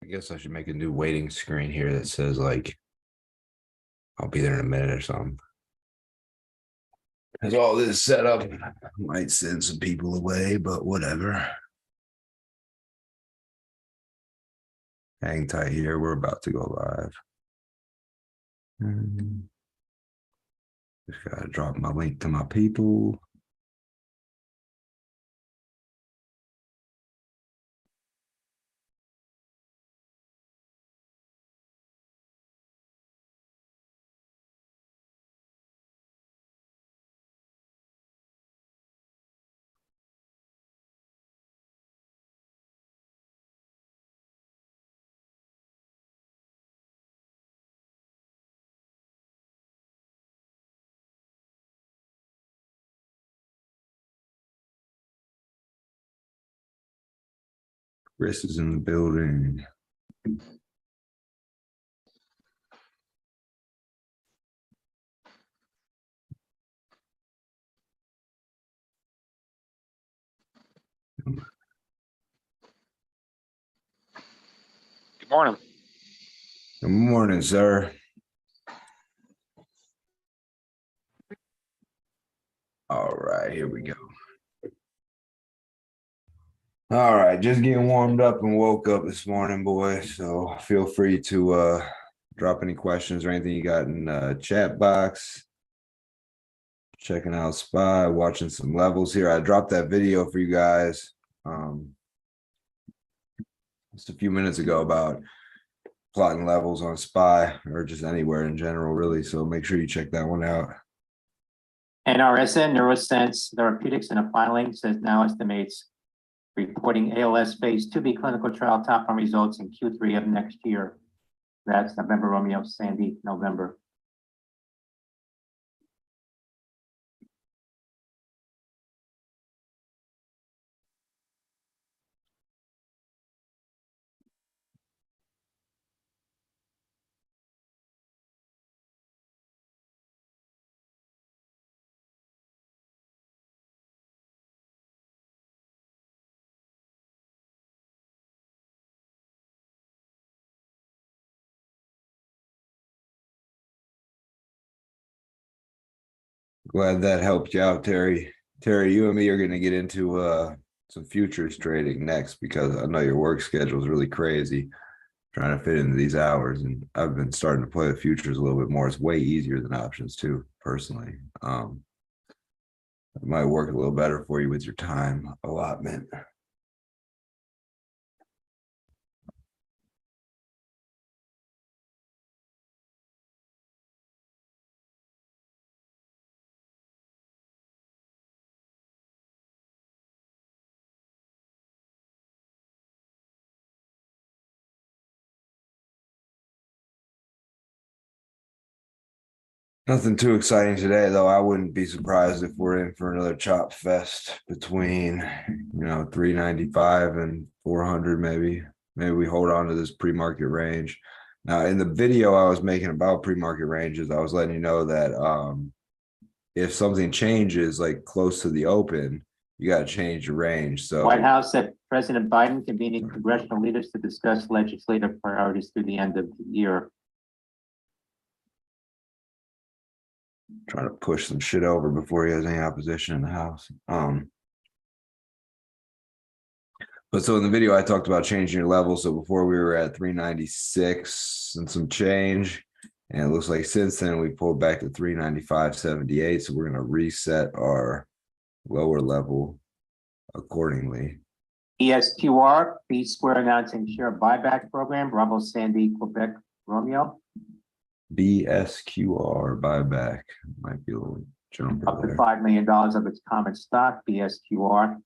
I guess I should make a new waiting screen here that says like I'll be there in a minute or something. As all this set up might send some people away, but whatever. Hang tight here. We're about to go live. Just gotta drop my link to my people. Chris is in the building. Good morning. Good morning, sir. All right, here we go. All right, just getting warmed up and woke up this morning, boys. So feel free to drop any questions or anything you got in the chat box. Checking out SPY, watching some levels here. I dropped that video for you guys just a few minutes ago about plotting levels on SPY or just anywhere in general, really. So make sure you check that one out. NRSN Neurosense Therapeutics in a filing says now estimates reporting ALS phase 2B clinical trial top line results in Q3 of next year. That's November Romeo Sandy, November. Glad that helped you out, Terry. Terry, you and me are going to get into some futures trading next because I know your work schedule is really crazy trying to fit into these hours. And I've been starting to play the futures a little bit more. It's way easier than options too, personally. It might work a little better for you with your time allotment. Nothing too exciting today, though. I wouldn't be surprised if we're in for another chop fest between, 395 and 400, maybe. Maybe we hold on to this pre-market range. Now, in the video I was making about pre-market ranges, I was letting you know that if something changes like close to the open, you got to change your range. So White House said President Biden convening congressional leaders to discuss legislative priorities through the end of the year. trying to push some shit over before he has any opposition in the House. But so in the video, I talked about changing your level. So before we were at 396 and some change, and it looks like since then we pulled back to 395.78. So we're going to reset our lower level accordingly. ESQR, B Square announcing share buyback program, Bravo Sandy, Quebec, Romeo. BSQR buyback might be a little jump Up to there. $5 million of its common stock, BSQR.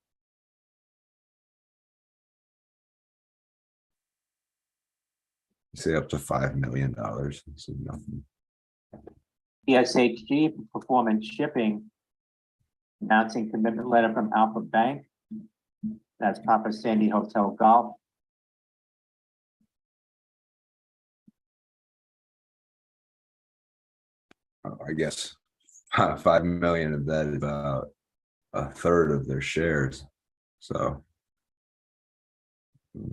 Say up to $5 million. This is nothing. PSHG, Performance Shipping, announcing commitment letter from Alpha Bank. That's Papa Sandy Hotel Golf. I guess 5 million of that is about a third of their shares. So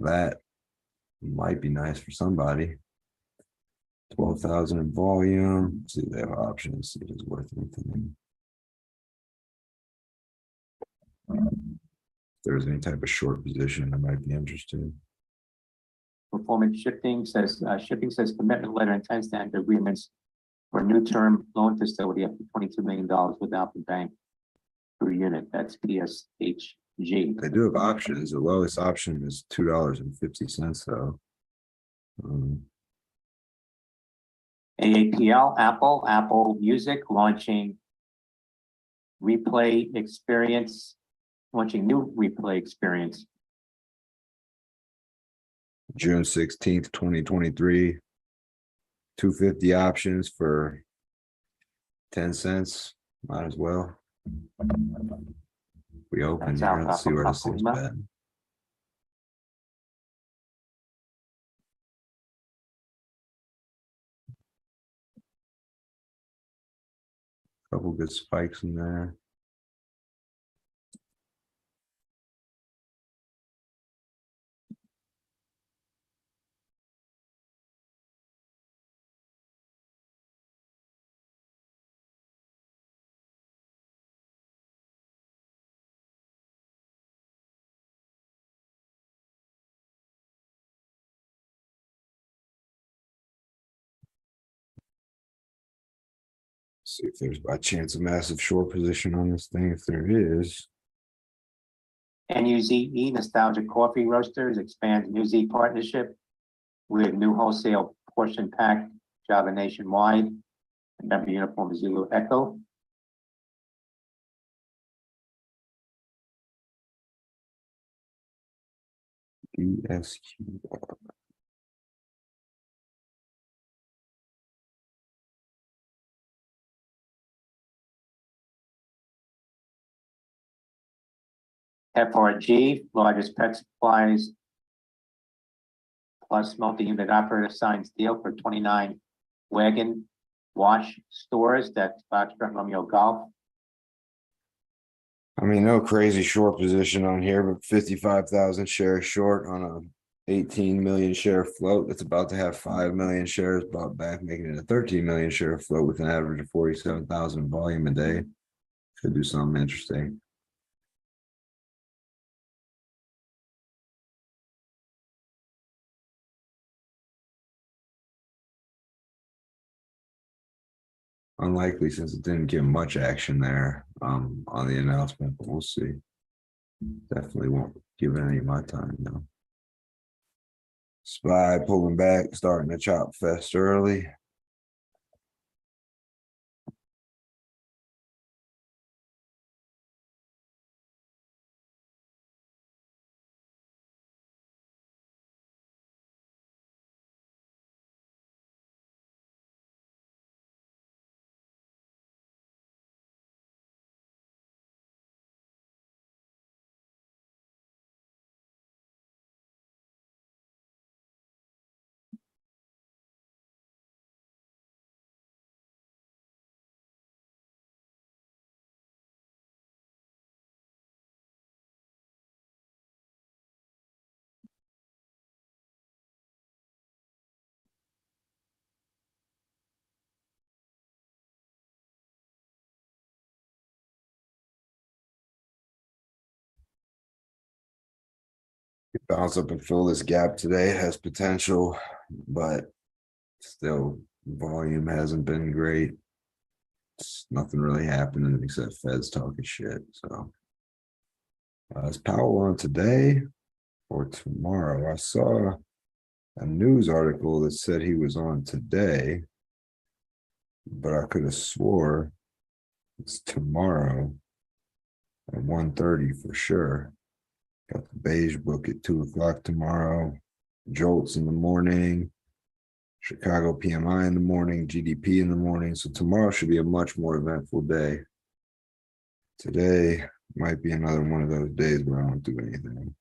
that might be nice for somebody. 12,000 in volume. See if they have options. See if it's worth anything. If there's any type of short position, I might be interested. Performance shipping says commitment letter and 10 standard agreements for new term loan facility up to $22 million without the bank per unit. That's PSHG. They do have options. The lowest option is $2.50 though. AAPL, Apple Music launching replay experience, launching new replay experience. June 16th, 2023. 250 options for 10 cents. Might as well. We open That's here. out Let's see where this thing's Oklahoma. been. Couple good spikes in there. See if there's by chance a massive short position on this thing. If there is, NUZE Nostalgic Coffee Roasters expands NUZ partnership with new wholesale portion pack Java nationwide. Remember uniform Zulu Echo. ESQ. FRG, largest pet supplies plus multi-unit operator signs deal for 29 wagon wash stores. That's Foxtrot Romeo Golf. I mean, no crazy short position on here, but 55,000 shares short on a 18 million share float. That's about to have 5 million shares bought back, making it a 13 million share float with an average of 47,000 volume a day. Could do something interesting. Unlikely since it didn't give much action there on the announcement, but we'll see. Definitely won't give it any of my time though. SPY pulling back, starting to chop fest early. Bounce up and fill this gap today. It has potential, but still volume hasn't been great. It's nothing really happening except Fed's talking shit. So is Powell on today or tomorrow? I saw a news article that said he was on today, but I could have swore it's tomorrow at 1:30 for sure. Got the beige book at 2 o'clock tomorrow. Jolts in the morning. Chicago PMI in the morning. GDP in the morning. So tomorrow should be a much more eventful day. Today might be another one of those days where I don't do anything.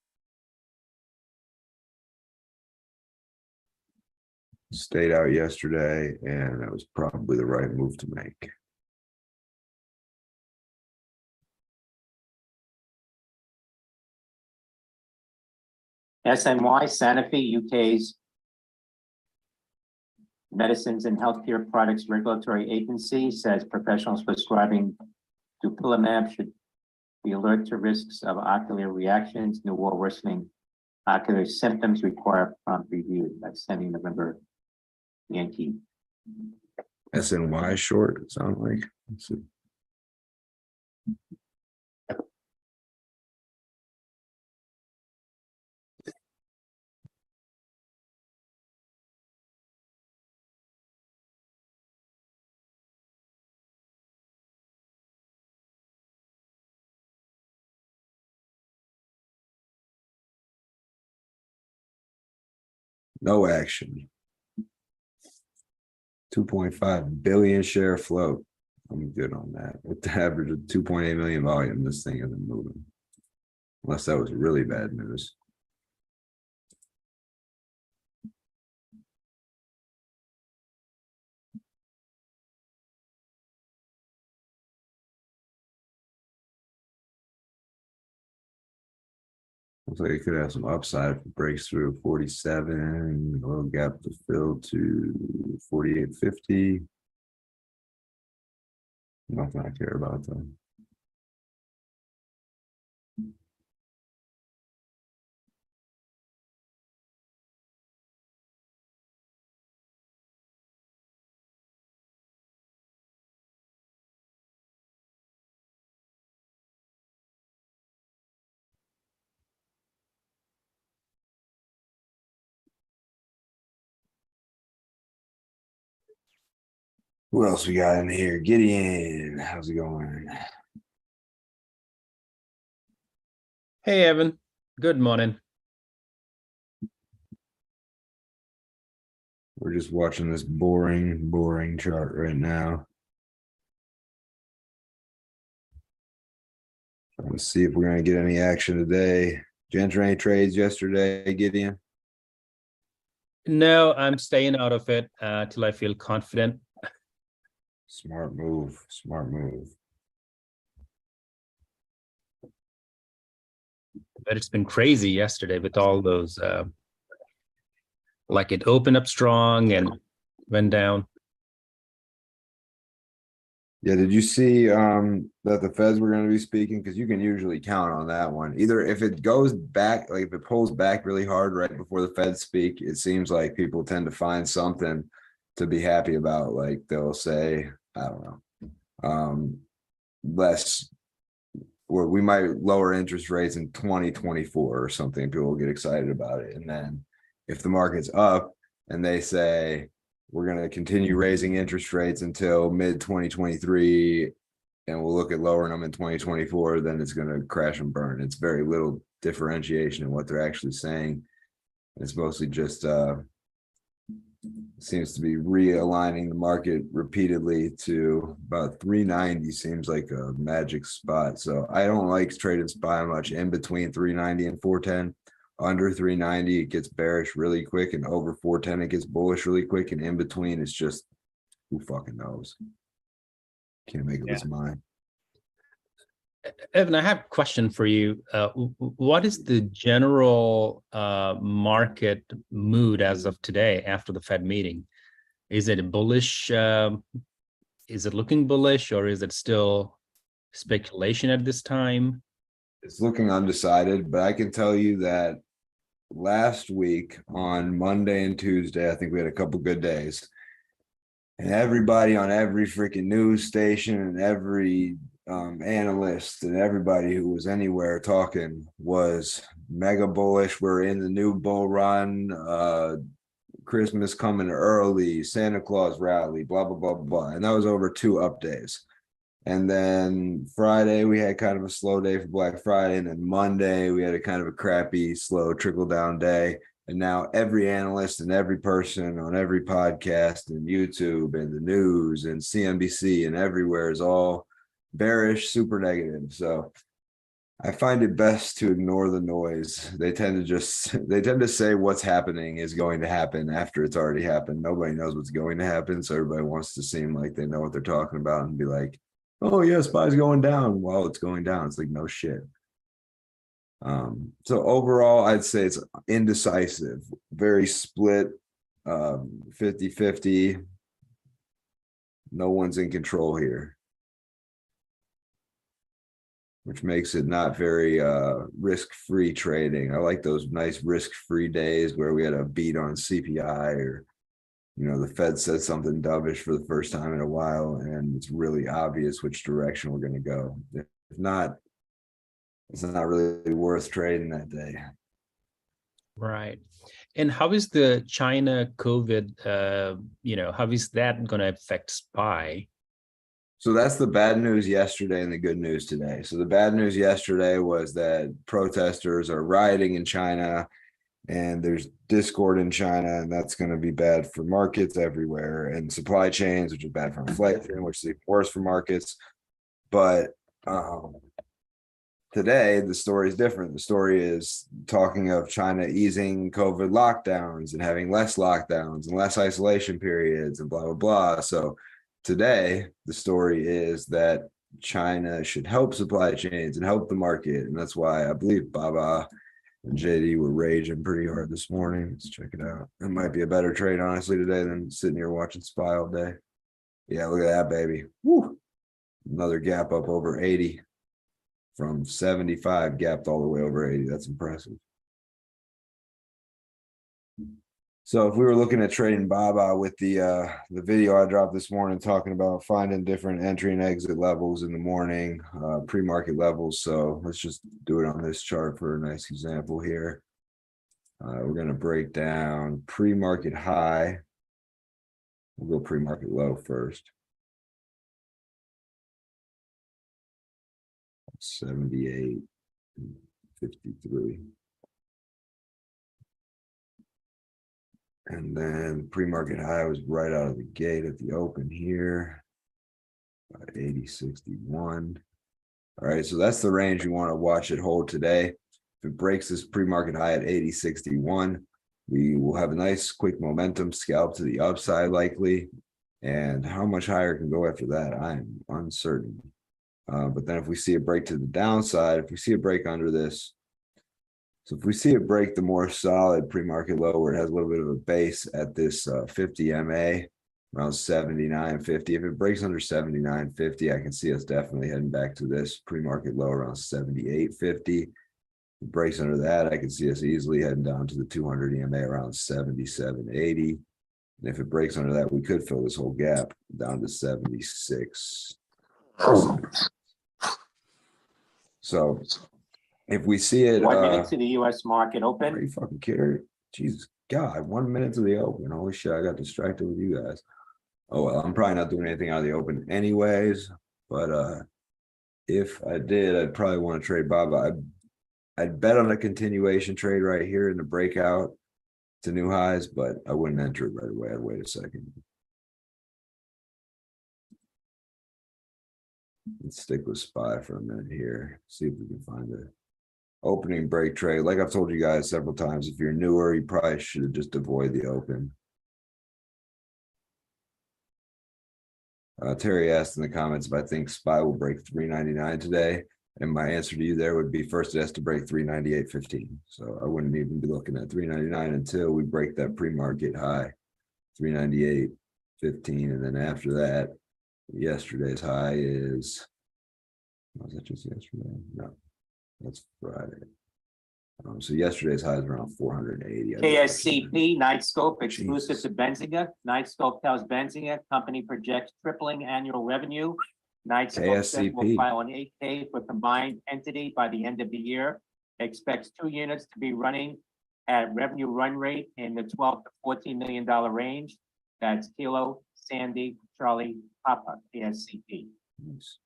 Stayed out yesterday, and that was probably the right move to make. SNY, Sanofi, UK's Medicines and Healthcare Products Regulatory Agency, says professionals prescribing dupilumab should be alert to risks of ocular reactions, new or worsening ocular symptoms require prompt review. That's sending November Yankee. SNY short, it sounds like. Let's see. No action. 2.5 billion share float. I'm good on that. With the average of 2.8 million volume, this thing isn't moving. Unless that was really bad news. Looks like it could have some upside if it breaks through 47, a little gap to fill to 48.50. Nothing I care about though. Who else we got in here? Gideon, how's it going? Hey, Evan. Good morning. We're just watching this boring chart right now. Trying to see if we're gonna get any action today. Did you enter any trades yesterday, Gideon? No, I'm staying out of it till I feel confident. Smart move, smart move. But it's been crazy yesterday with all those, like it opened up strong and went down. Yeah, did you see that the Feds were going to be speaking? Because you can usually count on that one. Either if it goes back, like if it pulls back really hard right before the Feds speak, it seems like people tend to find something to be happy about. Like they'll say, I don't know, less, where we might lower interest rates in 2024 or something. People will get excited about it. And then if the market's up and they say, we're going to continue raising interest rates until mid 2023, and we'll look at lowering them in 2024, then it's going to crash and burn. It's very little differentiation in what they're actually saying. It's mostly just seems to be realigning the market repeatedly to about 390 seems like a magic spot. So I don't like trading SPY much in between 390 and 410. Under 390, it gets bearish really quick, and over 410, it gets bullish really quick. And in between, it's just who fucking knows. Can't make up its mind. Evan, I have a question for you. What is the general market mood as of today after the Fed meeting? Is it bullish? Is it looking bullish, or is it still speculation at this time? It's looking undecided, but I can tell you that last week on Monday and Tuesday, I think we had a couple good days. And everybody on every freaking news station and every analyst and everybody who was anywhere talking was mega bullish. We're in the new bull run. Christmas coming early, Santa Claus rally, blah, blah, blah, blah. And that was over 2 up days. And then Friday, we had kind of a slow day for Black Friday. And then Monday, we had a kind of a crappy, slow trickle down day. And now every analyst and every person on every podcast and YouTube and the news and CNBC and everywhere is all bearish, super negative. So I find it best to ignore the noise. They tend to say what's happening is going to happen after it's already happened. Nobody knows what's going to happen. So everybody wants to seem like they know what they're talking about and be like, oh yeah, SPY's going down while it's going down. It's like, no shit. So overall, I'd say it's indecisive, very split, 50-50. No one's in control here. Which makes it not very risk-free trading. I like those nice risk-free days where we had a beat on CPI, or the Fed said something dovish for the first time in a while, and it's really obvious which direction we're going to go. If not, it's not really worth trading that day. Right. And how is the China COVID, how is that going to affect SPY? So that's the bad news yesterday and the good news today. So the bad news yesterday was that protesters are rioting in China and there's discord in China, and that's going to be bad for markets everywhere and supply chains, which is bad for inflation, which is even worse for markets. But today, the story is different. The story is talking of China easing COVID lockdowns and having less lockdowns and less isolation periods and blah, blah, blah. So today, the story is that China should help supply chains and help the market. And that's why I believe Baba and JD were raging pretty hard this morning. Let's check it out. It might be a better trade, honestly, today than sitting here watching SPY all day. Yeah, look at that, baby. Woo! Another gap up over 80. From 75 gapped all the way over 80. That's impressive. So if we were looking at trading Baba with the video I dropped this morning talking about finding different entry and exit levels in the morning, pre-market levels. So let's just do it on this chart for a nice example here. We're going to break down pre-market high. We'll go pre-market low first. 78.53. And then pre-market high was right out of the gate at the open here. 80.61. All right, so that's the range you want to watch it hold today. If it breaks this pre-market high at 80.61, we will have a nice quick momentum scalp to the upside likely. And how much higher it can go after that, I'm uncertain. But then if we see a break to the downside, if we see a break under this, so if we see it break the more solid pre-market low where it has a little bit of a base at this 50 MA, around 79.50. If it breaks under 79.50, I can see us definitely heading back to this pre-market low around 78.50. If it breaks under that, I can see us easily heading down to the 200 EMA around 77.80. And if it breaks under that, we could fill this whole gap down to 76. So if we see it 1 minute to the US market are open. you fucking kidding? Jesus God, 1 minute to the open. Holy shit, I got distracted with you guys. Oh well, I'm probably not doing anything out of the open anyways, but if I did, I'd probably want to trade Baba. I'd bet on a continuation trade right here in the breakout to new highs, but I wouldn't enter it right away. I'd wait a second. Let's stick with SPY for a minute here. See if we can find a opening break trade. Like I've told you guys several times, if you're newer, you probably should just avoid the open. Terry asked in the comments if I think SPY will break 399 today. And my answer to you there would be first it has to break 398.15. So I wouldn't even be looking at 399 until we break that pre-market high, 398.15. And then after that, yesterday's high is, was that just yesterday? No, that's Friday. So yesterday's high is around 480. KSCP, Nightscope, exclusive to Benzinga. Nightscope tells Benzinga company projects tripling annual revenue. Nightscope says will KSCP. file an 8K for combined entity by the end of the year. Expects 2 units to be running at revenue run rate in the $12 to $14 million range. That's Kilo, Sandy, Charlie, Papa, KSCP. Nice.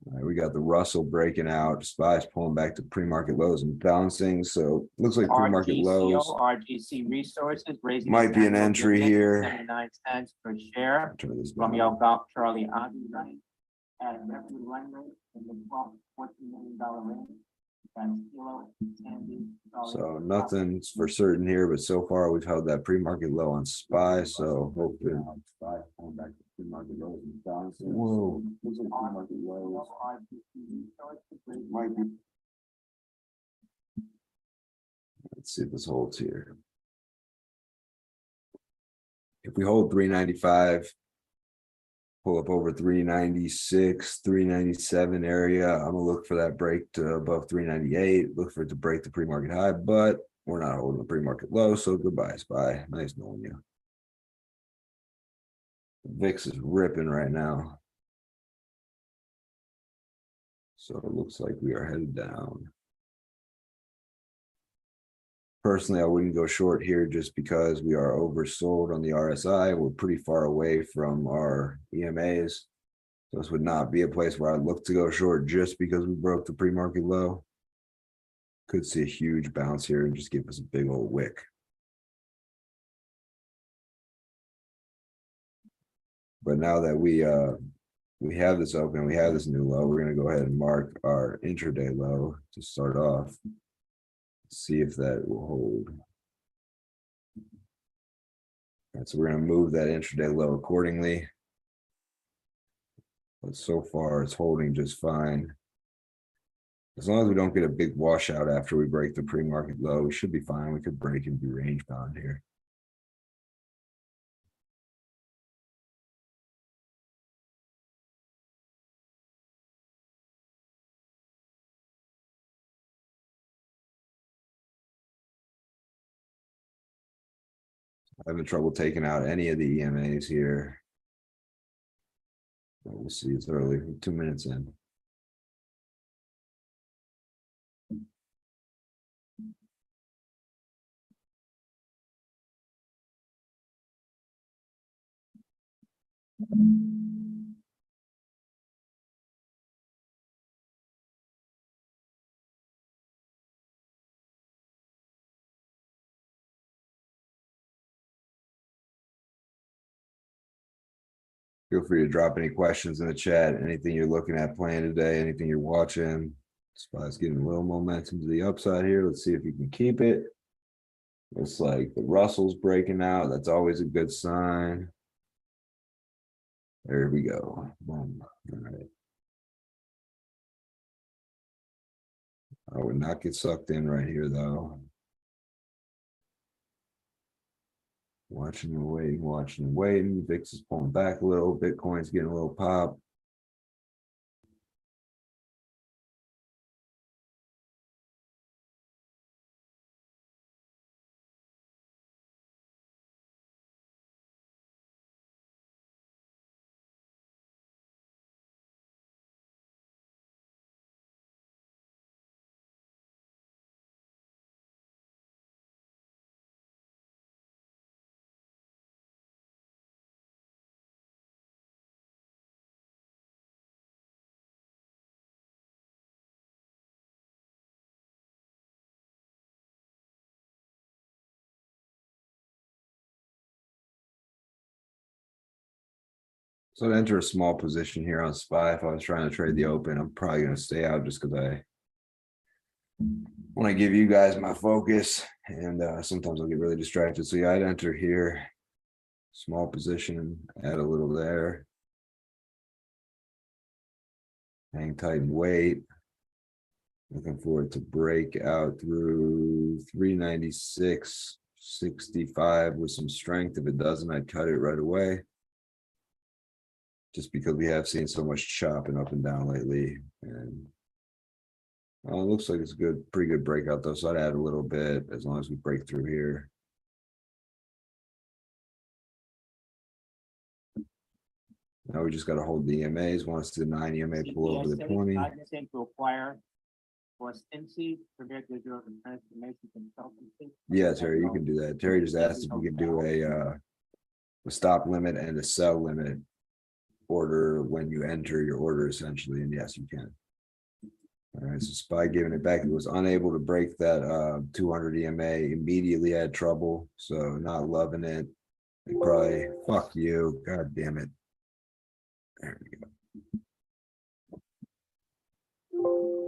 All right, we got the Russell breaking out. SPY's pulling back to pre-market lows and bouncing. So looks like pre-market lows. RGC Resources raising Might be an annual entry dividend to here. 79 cents per share. Turn this down. Romeo Golf Charlie Adi running at revenue run rate in the $12 to $14 million range. That's Kilo, Sandy, Charlie, So nothing's for certain here, but so far we've held that pre-market low on SPY. So hopefully SPY pulling back to pre-market lows and bouncing. Whoa. Looks like pre-market lows. Might be Let's see if this holds here. If we hold 395. Pull up over 396, 397 area. I'm gonna look for that break to above 398. Look for it to break the pre-market high, but we're not holding the pre-market low. So goodbye, SPY. Nice knowing you. VIX is ripping right now. So it looks like we are headed down. Personally, I wouldn't go short here just because we are oversold on the RSI. We're pretty far away from our EMAs. So this would not be a place where I'd look to go short just because we broke the pre-market low. Could see a huge bounce here and just give us a big old wick. But now that we have this open, we have this new low, we're gonna go ahead and mark our intraday low to start off. See if that will hold. Alright, so we're gonna move that intraday low accordingly. But so far it's holding just fine. As long as we don't get a big washout after we break the pre-market low, we should be fine. We could break and be range bound here. Having trouble taking out any of the EMAs here. But we'll see. It's early. 2 minutes in. Feel free to drop any questions in the chat, anything you're looking at playing today, anything you're watching. SPY's getting a little momentum to the upside here. Let's see if you can keep it. Looks like the Russell's breaking out. That's always a good sign. There we go. Boom. All right. I would not get sucked in right here though. Watching and waiting, watching and waiting. VIX is pulling back a little. Bitcoin's getting a little pop. So to enter a small position here on SPY, if I was trying to trade the open, I'm probably going to stay out just because I want to give you guys my focus, and sometimes I'll get really distracted. So yeah, I'd enter here, small position, add a little there, hang tight and wait. Looking for it to break out through 396.65 with some strength. If it doesn't, I'd cut it right away. Just because we have seen so much chopping up and down lately. And it looks like it's a good, pretty good breakout though. So I'd add a little bit as long as we break through here. Now we just got to hold the EMAs. Once the 9 EMA pull over the 20. To acquire for Stincy, Premier Digital and Transformation Consultancy. Yeah, Terry, you can do that. Terry just asked if we can do a stop limit and a sell limit order when you enter your order, essentially. And yes, you can. All right, so SPY giving it back. It was unable to break that 200 EMA, immediately had trouble. So not loving it. They probably, fuck you. God damn it. There we go.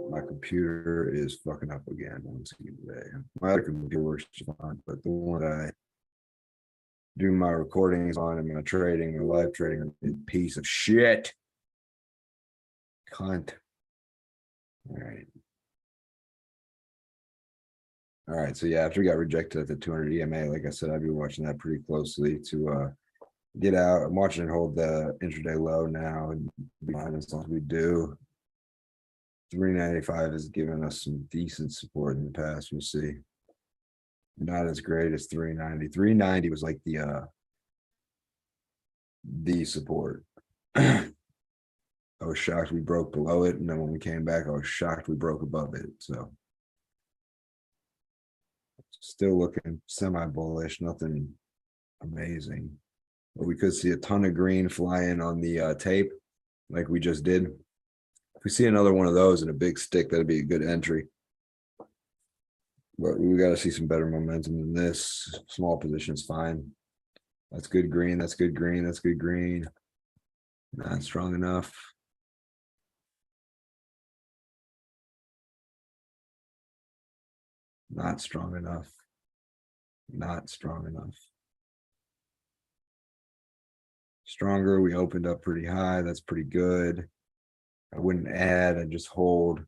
My computer is fucking up again. Once again today. My other computer works fine, but the one I do my recordings on and my trading or live trading, a piece of shit. Cunt. All right. All right, so yeah, after we got rejected at the 200 EMA, like I said, I'd be watching that pretty closely to get out. I'm watching it hold the intraday low now and be fine as long as we do. 395 has given us some decent support in the past. We'll see. Not as great as 390. 390 was like the support. I was shocked we broke below it, and then when we came back, I was shocked we broke above it. So still looking semi-bullish, nothing amazing. But we could see a ton of green fly in on the tape, like we just did. If we see another one of those in a big stick, that'd be a good entry. But we got to see some better momentum than this. Small position's fine. That's good green. That's good green. That's good green. Not strong enough. Not strong enough. Not strong enough. Stronger. We opened up pretty high. That's pretty good. I wouldn't add. I'd just hold.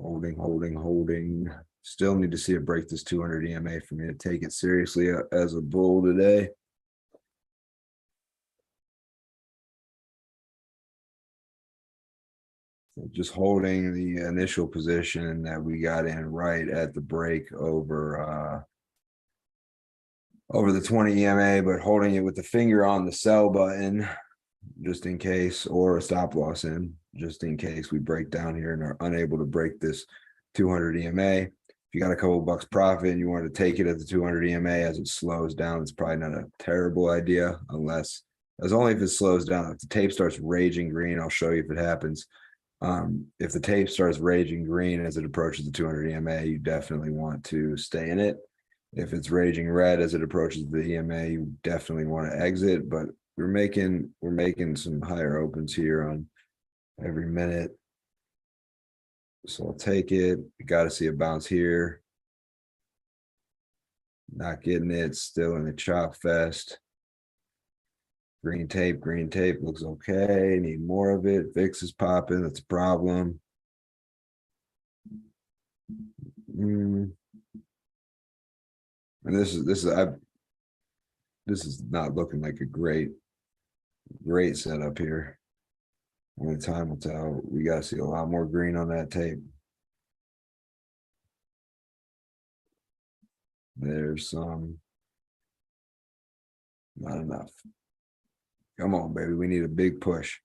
Holding, holding, holding. Still need to see it break this 200 EMA for me to take it seriously as a bull today. Just holding the initial position that we got in right at the break over the 20 EMA, but holding it with the finger on the sell button just in case, or a stop loss in just in case we break down here and are unable to break this 200 EMA. If you got a couple bucks profit and you want to take it at the 200 EMA as it slows down, it's probably not a terrible idea, unless as only if it slows down. If the tape starts raging green, I'll show you if it happens. If the tape starts raging green as it approaches the 200 EMA, you definitely want to stay in it. If it's raging red as it approaches the EMA, you definitely want to exit. But we're making some higher opens here on every minute. So I'll take it. You got to see a bounce here. Not getting it. Still in the chop fest. Green tape looks okay. Need more of it. VIX is popping. That's a problem. And this is not looking like a great setup here. Only time will tell. We got to see a lot more green on that tape. There's some. Not enough. Come on, baby. We need a big push.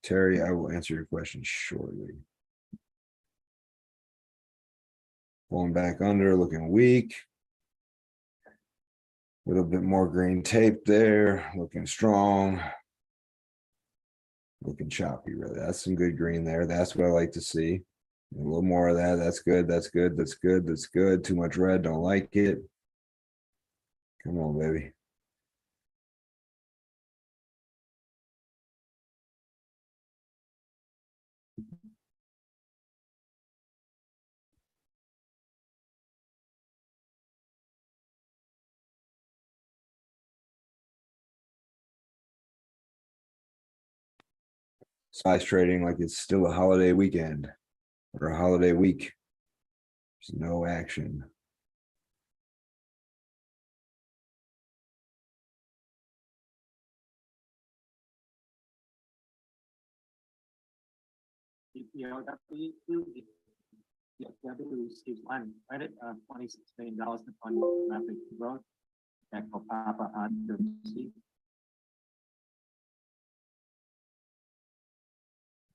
Terry, I will answer your question shortly. Pulling back under, looking weak. A little bit more green tape there, looking strong. Looking choppy, really. That's some good green there. That's what I like to see. A little more of that. That's good. That's good. That's good. That's good. Too much red. Don't like it. Come on, baby. Size trading like it's still a holiday weekend or a holiday week. There's no action. W is one credit of $26 million to fund rapid growth. That will pop up on the receipt.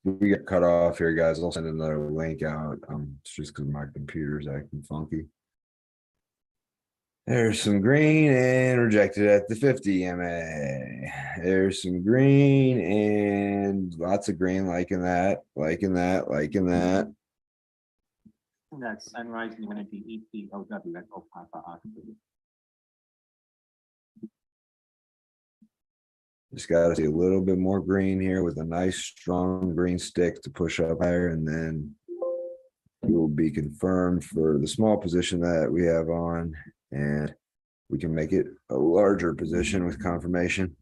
We get cut off here, guys. I'll send another link out. It's just because my computer's acting funky. There's some green and rejected at the 50 EMA. There's some green and lots of green, liking that, liking that, liking that. That's Sunrise and Unity EPOW that will pop up. Just got to see a little bit more green here with a nice strong green stick to push up higher, and then it will be confirmed for the small position that we have on. And we can make it a larger position with confirmation.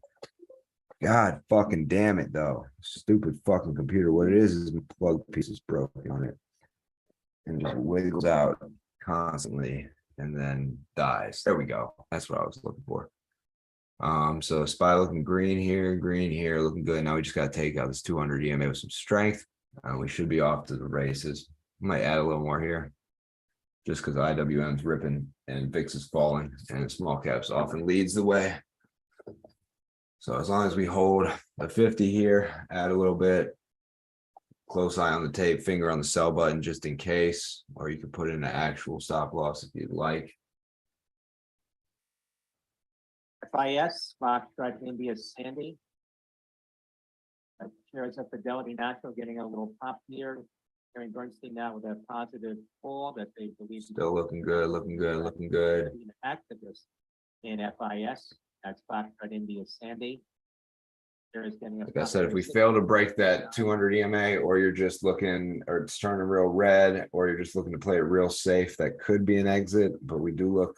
God fucking damn it, though. Stupid fucking computer. What it is my plug piece is broken on it. And just wiggles out constantly and then dies. There we go. That's what I was looking for. So SPY looking green here, looking good. Now we just gotta take out this 200 EMA with some strength. We should be off to the races. Might add a little more here. Just because IWM's ripping and VIX is falling and small caps often leads the way. So as long as we hold the 50 here, add a little bit. Close eye on the tape, finger on the sell button just in case, or you can put in an actual stop loss if you'd like. FIS, Foxtrot India Sandy. Shares of Fidelity National getting a little pop here. Aaron Bernstein now with a positive call that they believe. Still looking good, looking good, looking good. Activist in FIS, that's Foxtrot India Sandy. Shares getting a Like I said, if we fail to break that 200 EMA, or you're just looking, or it's turning real red, or you're just looking to play it real safe, that could be an exit, but we do look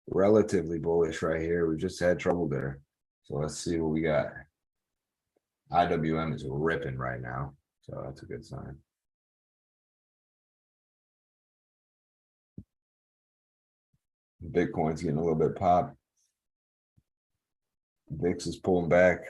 relatively bullish right here. We just had trouble there. So let's see what we got. IWM is ripping right now, so that's a good sign. Bitcoin's getting a little bit pop. VIX is pulling back.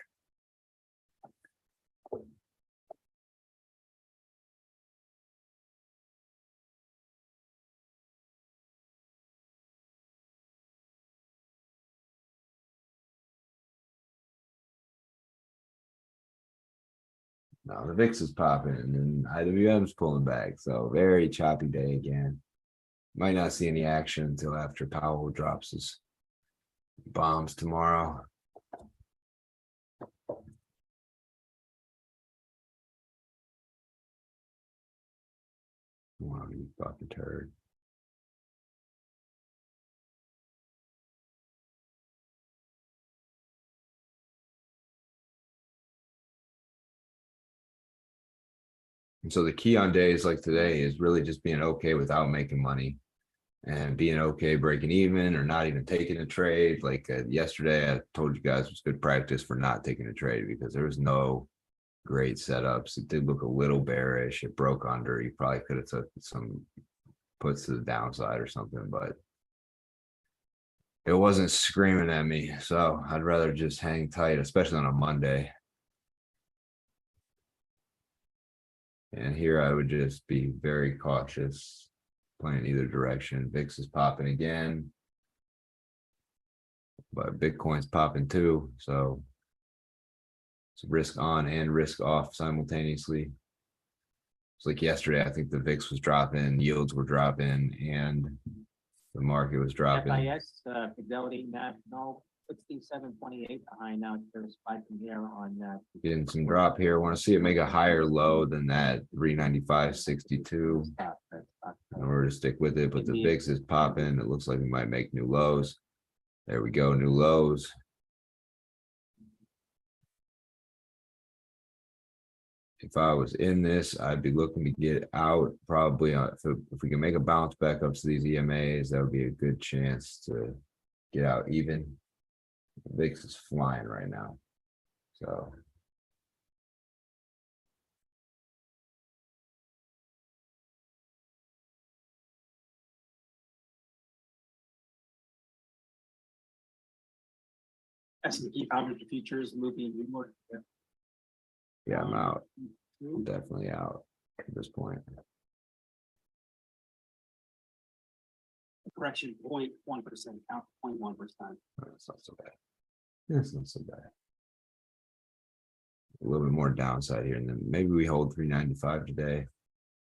No, the VIX is popping and IWM's pulling back. So very choppy day again. Might not see any action until after Powell drops his bombs tomorrow. Wow, you fucking turd. And so the key on days like today is really just being okay without making money and being okay breaking even or not even taking a trade. Like yesterday, I told you guys it was good practice for not taking a trade because there was no great setups. It did look a little bearish. It broke under. You probably could have took some puts to the downside or something, but it wasn't screaming at me. So I'd rather just hang tight, especially on a Monday. And here I would just be very cautious, playing either direction. VIX is popping again, but Bitcoin's popping too. So it's risk on and risk off simultaneously. It's like yesterday, I think the VIX was dropping, yields were dropping, and the market was dropping. FIS, Fidelity National, 67.28 behind now. There's spiking here on Getting some drop here. Want to see it make a higher low than that 395.62 in order to stick with it. But the VIX is popping. It looks like we might make new lows. There we go, new lows. If I was in this, I'd be looking to get out probably if we can make a bounce back up to these EMAs, that would be a good chance to get out even. The VIX is flying right now. So S&P 500 futures moving more. yeah, I'm out. I'm definitely out at this point. Correction 0.1%, count 0.1%. That's not so bad. That's not so bad. A little bit more downside here, and then maybe we hold 395 today.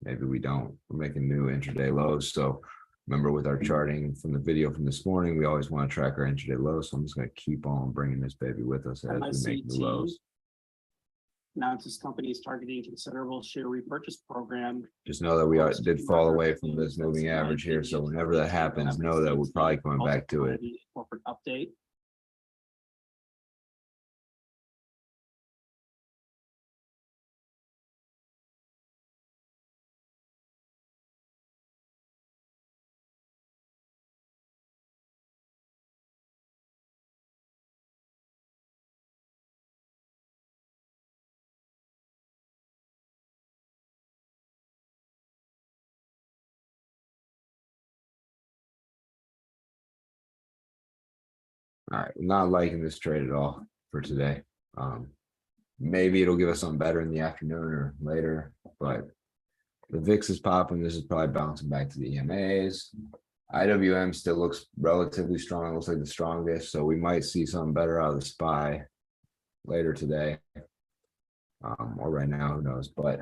Maybe we don't. We're making new intraday lows. So remember, with our charting from the video from this morning, we always want to track our intraday lows. So I'm just going to keep on bringing this baby with us as we make new lows. Announces companies targeting considerable share repurchase program. Just know that we did fall away from this moving average here. So whenever that happens, know that we're probably going back to it. Corporate update. All right, not liking this trade at all for today. Maybe it'll give us something better in the afternoon or later, but the VIX is popping. This is probably bouncing back to the EMAs. IWM still looks relatively strong, looks like the strongest, so we might see something better out of the SPY later today. Or right now, who knows, but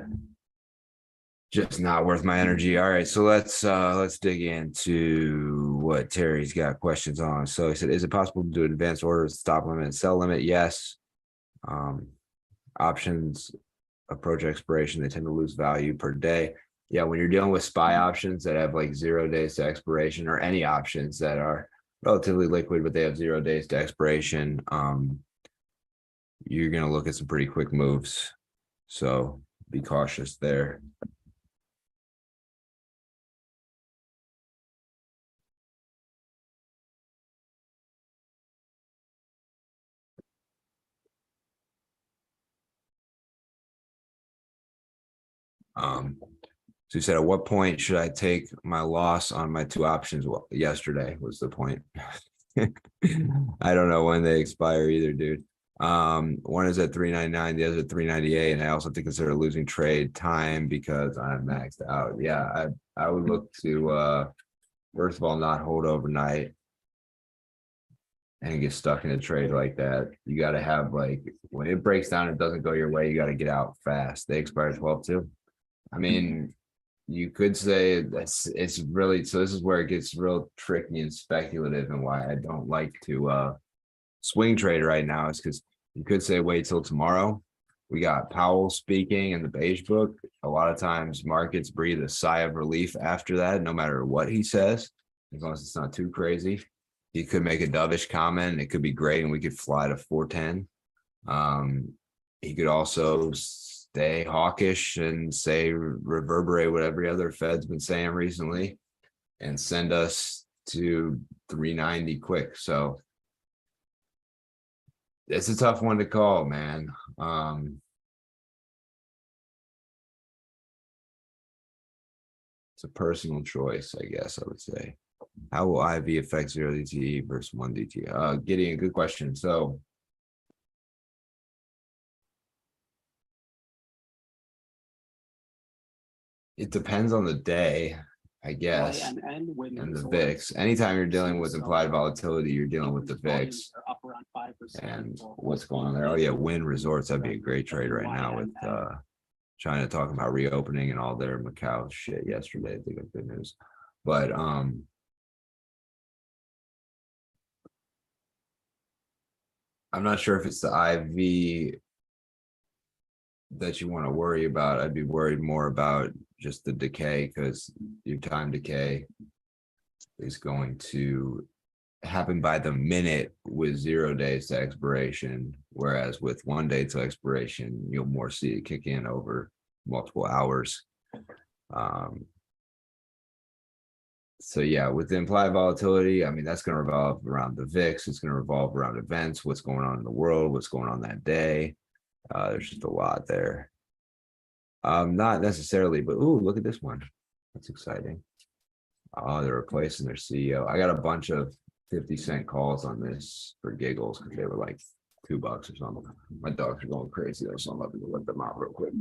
just not worth my energy. All right, so let's dig into what Terry's got questions on. So he said, is it possible to do an advanced order with stop limit and sell limit? Yes. Options approach expiration, they tend to lose value per day. Yeah, when you're dealing with SPY options that have like 0 days to expiration, or any options that are relatively liquid, but they have 0 days to expiration, you're gonna look at some pretty quick moves. So be cautious there. So you said, at what point should I take my loss on my two options? Well, yesterday was the point. I don't know when they expire either, dude. One is at 399, the other at 398, and I also have to consider losing trade time because I'm maxed out. Yeah, I would look to first of all not hold overnight and get stuck in a trade like that. You got to have, like, when it breaks down, it doesn't go your way, you got to get out fast. They expire 12 too. I mean, you could say it's really, so this is where it gets real tricky and speculative, and why I don't like to swing trade right now is because you could say wait till tomorrow. We got Powell speaking in the beige book. A lot of times markets breathe a sigh of relief after that, no matter what he says, as long as it's not too crazy. He could make a dovish comment, and it could be great, and we could fly to 410. He could also stay hawkish and say reverberate what every other Fed's been saying recently and send us to 390 quick. So it's a tough one to call, man. It's a personal choice, I guess I would say. How will IV affect 0 DTE versus 1 DTE? Gideon, good question. So it depends on the day, I guess, and the VIX. Anytime you're dealing with implied volatility, you're dealing with the VIX and what's going on there. Oh yeah, Wynn Resorts, that'd be a great trade right now with China talking about reopening and all their Macau shit yesterday. I think of good news. But I'm not sure if it's the IV that you want to worry about. I'd be worried more about just the decay, because your time decay is going to happen by the minute with 0 days to expiration, whereas with 1 day to expiration, you'll more see it kick in over multiple hours. So yeah, with the implied volatility, I mean, that's going to revolve around the VIX. It's going to revolve around events, what's going on in the world, what's going on that day. There's just a lot there. Not necessarily, but ooh, look at this one. That's exciting. Oh, they're replacing their CEO. I got a bunch of 50-cent calls on this for giggles because they were like $2 or something. My dogs are going crazy though, so I'm about to go let them out real quick.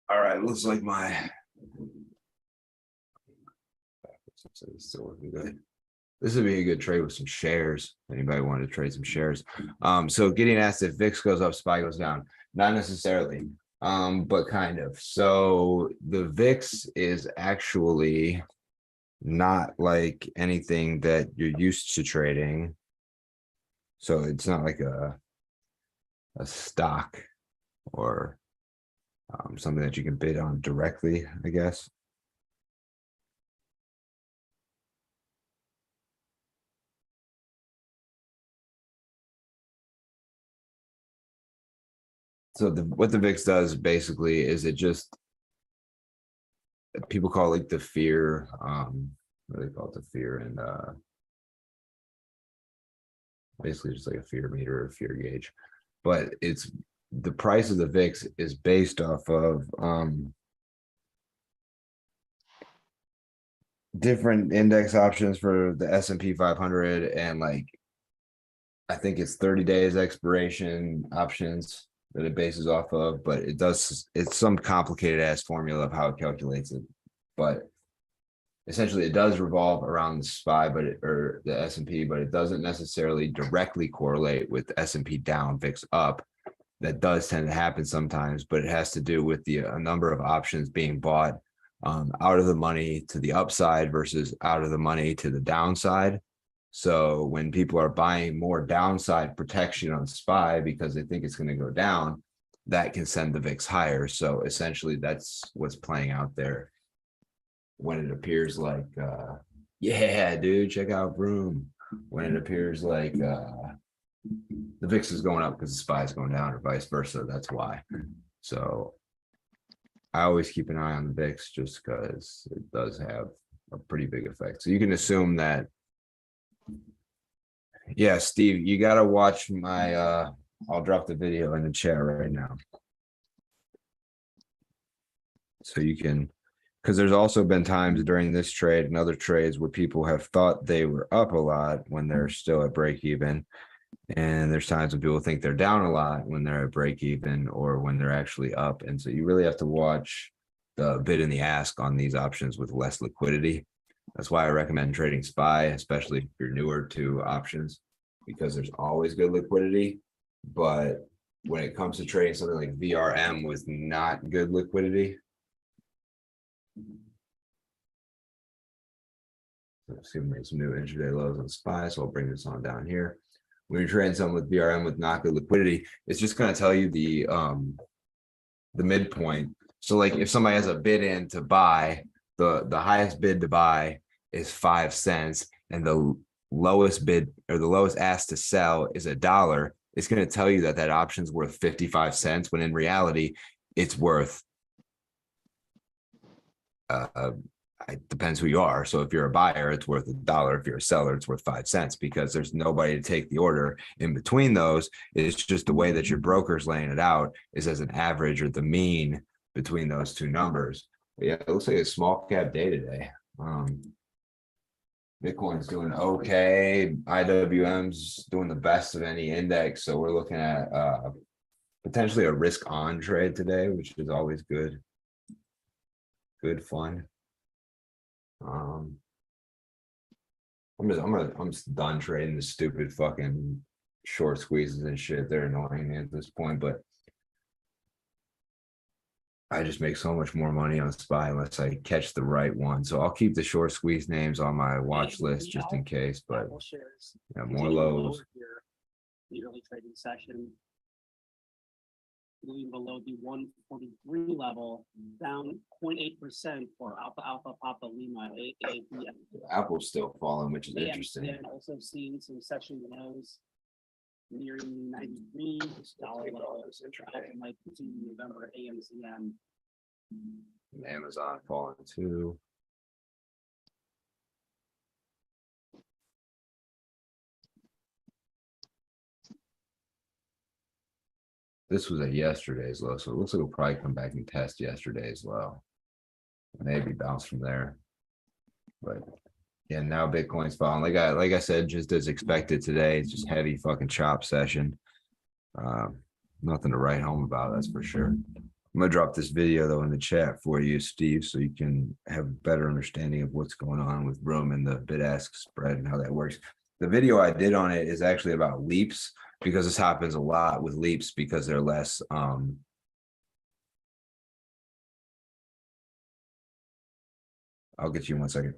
All right, looks like my So it's still looking good. This would be a good trade with some shares. Anybody wanted to trade some shares? So getting asked if VIX goes up, SPY goes down. Not necessarily, but kind of. So the VIX is actually not like anything that you're used to trading. So it's not like a stock or something that you can bid on directly, I guess. So what the VIX does basically is it just, people call it like the fear, what do they call it, the fear, and basically just like a fear meter or fear gauge. But it's the price of the VIX is based off of different index options for the S&P 500, and like I think it's 30 days expiration options that it bases off of, but it's some complicated ass formula of how it calculates it. But essentially it does revolve around the SPY, or the S&P, but it doesn't necessarily directly correlate with S&P down, VIX up. That does tend to happen sometimes, but it has to do with a number of options being bought out of the money to the upside versus out of the money to the downside. So when people are buying more downside protection on SPY because they think it's going to go down, that can send the VIX higher. So essentially that's what's playing out there. When it appears like, yeah, dude, check out Vroom. When it appears like the VIX is going up because the SPY is going down, or vice versa, that's why. So I always keep an eye on the VIX just because it does have a pretty big effect. So you can assume that. Yeah, Steve, you got to watch my, I'll drop the video in the chat right now. So you can, because there's also been times during this trade and other trades where people have thought they were up a lot when they're still at break even. And there's times when people think they're down a lot when they're at break even or when they're actually up. And so you really have to watch the bid and the ask on these options with less liquidity. That's why I recommend trading SPY, especially if you're newer to options, because there's always good liquidity. But when it comes to trading something like VRM with not good liquidity, let's see, we made some new intraday lows on SPY, so I'll bring this on down here. When you're trading something with VRM with not good liquidity, it's just going to tell you the midpoint. So like if somebody has a bid in to buy, the highest bid to buy is 5 cents, and the lowest bid or the lowest ask to sell is $1. It's going to tell you that that option's worth 55 cents, when in reality it's worth it depends who you are. So if you're a buyer, it's worth $1. If you're a seller, it's worth 5 cents, because there's nobody to take the order in between those. It's just the way that your broker's laying it out is as an average or the mean between those two numbers. But yeah, it looks like a small cap day today. Bitcoin's doing okay. IWM's doing the best of any index. So we're looking at potentially a risk on trade today, which is always good. Good fun. I'm just done trading the stupid fucking short squeezes and shit. They're annoying me at this point, but I just make so much more money on SPY unless I catch the right one. So I'll keep the short squeeze names on my watch list just in case, but yeah, more lows. The early trading session, moving below the 143 level, down 0.8% for Alpha Papa Lima. Apple's still falling, which is interesting. And also seeing some session lows nearing 93 dollar levels. Like November AMCM. Amazon falling too. This was at yesterday's low, so it looks like we'll probably come back and test yesterday's low. Maybe bounce from there. But yeah, now Bitcoin's falling. Like I said, just as expected today. It's just heavy fucking chop session. Nothing to write home about, that's for sure. I'm gonna drop this video though in the chat for you, Steve, so you can have a better understanding of what's going on with Room and the bid-ask spread and how that works. The video I did on it is actually about leaps, because this happens a lot with leaps because they're less I'll get you in 1 second.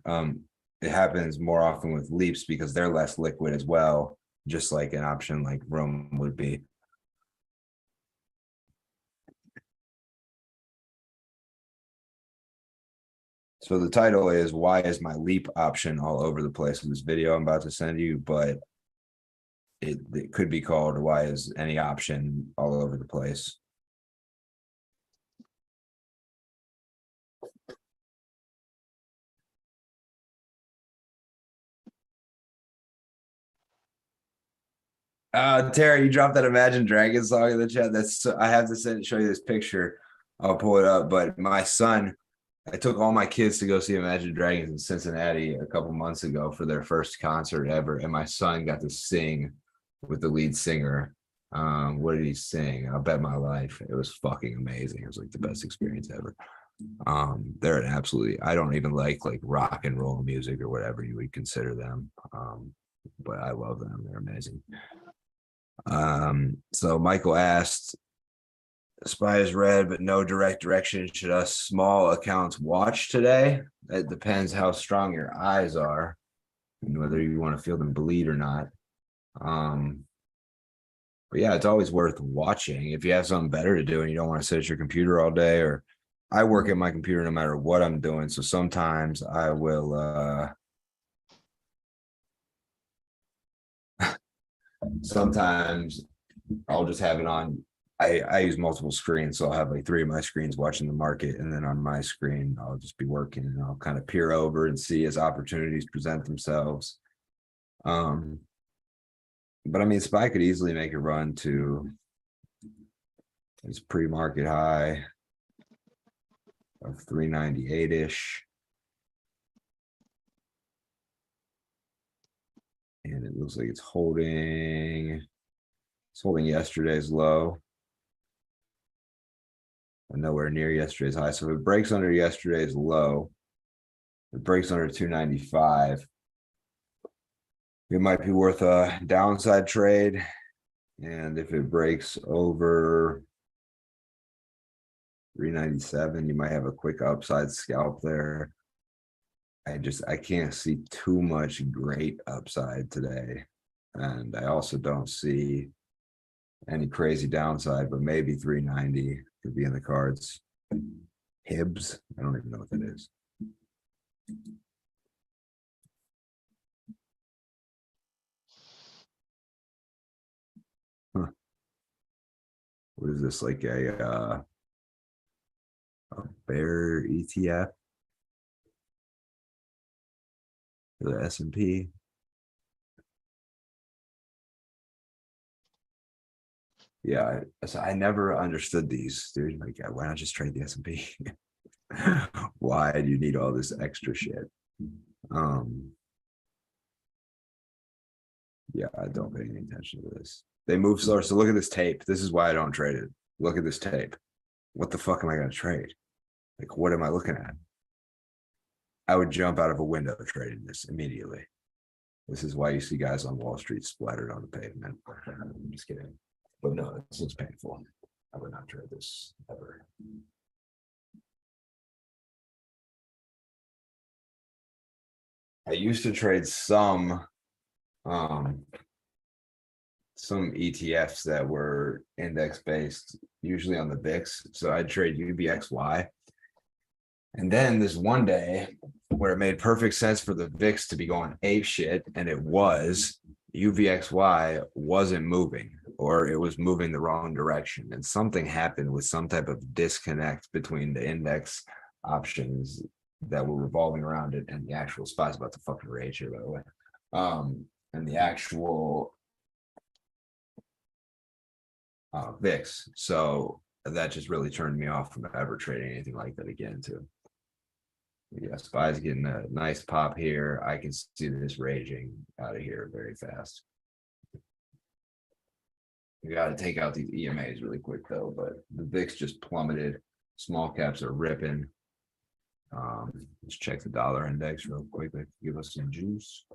It happens more often with leaps because they're less liquid as well, just like an option like Room would be. So the title is "Why is my leap option all over the place?" in this video I'm about to send you, but it could be called "Why is any option all over the place?" Terry, you dropped that Imagine Dragons song in the chat. I have to show you this picture. I'll pull it up, but my son, I took all my kids to go see Imagine Dragons in Cincinnati a couple months ago for their first concert ever, and my son got to sing with the lead singer. What did he sing? I'll bet my life. It was fucking amazing. It was like the best experience ever. They're an absolutely, I don't even like rock and roll music or whatever you would consider them. But I love them. They're amazing. So Michael asked, SPY is red, but no direct direction. Should us small accounts watch today? It depends how strong your eyes are and whether you want to feel them bleed or not. But yeah, it's always worth watching if you have something better to do and you don't want to sit at your computer all day. Or I work at my computer no matter what I'm doing, so sometimes I will sometimes I'll just have it on. I use multiple screens, so I'll have like 3 of my screens watching the market, and then on my screen I'll just be working, and I'll kind of peer over and see as opportunities present themselves. But I mean, SPY could easily make a run to its pre-market high of 398-ish. And it looks like it's holding yesterday's low. And nowhere near yesterday's high. So if it breaks under yesterday's low, it breaks under 295. It might be worth a downside trade. And if it breaks over 397, you might have a quick upside scalp there. I can't see too much great upside today. And I also don't see any crazy downside, but maybe 390 could be in the cards. Hibbs, I don't even know what that is. Huh. What is this, like a bear ETF? For the S&P? Yeah, so I never understood these, dude. Like, why not just trade the S&P? Why do you need all this extra shit? Yeah, I don't pay any attention to this. They move slower. So look at this tape. This is why I don't trade it. Look at this tape. What the fuck am I going to trade? Like, what am I looking at? I would jump out of a window trading this immediately. This is why you see guys on Wall Street splattered on the pavement. I'm just kidding. But no, this looks painful. I would not trade this ever. I used to trade some ETFs that were index based, usually on the VIX. So I'd trade UBXY. And then this one day where it made perfect sense for the VIX to be going ape shit, and it was, UVXY wasn't moving, or it was moving the wrong direction. And something happened with some type of disconnect between the index options that were revolving around it and the actual SPY's about to fucking rage here, by the way. And the actual VIX. So that just really turned me off from ever trading anything like that again too. Yeah, SPY's getting a nice pop here. I can see this raging out of here very fast. We got to take out these EMAs really quick though, but the VIX just plummeted. Small caps are ripping. Let's check the dollar index real quick. Give us some juice.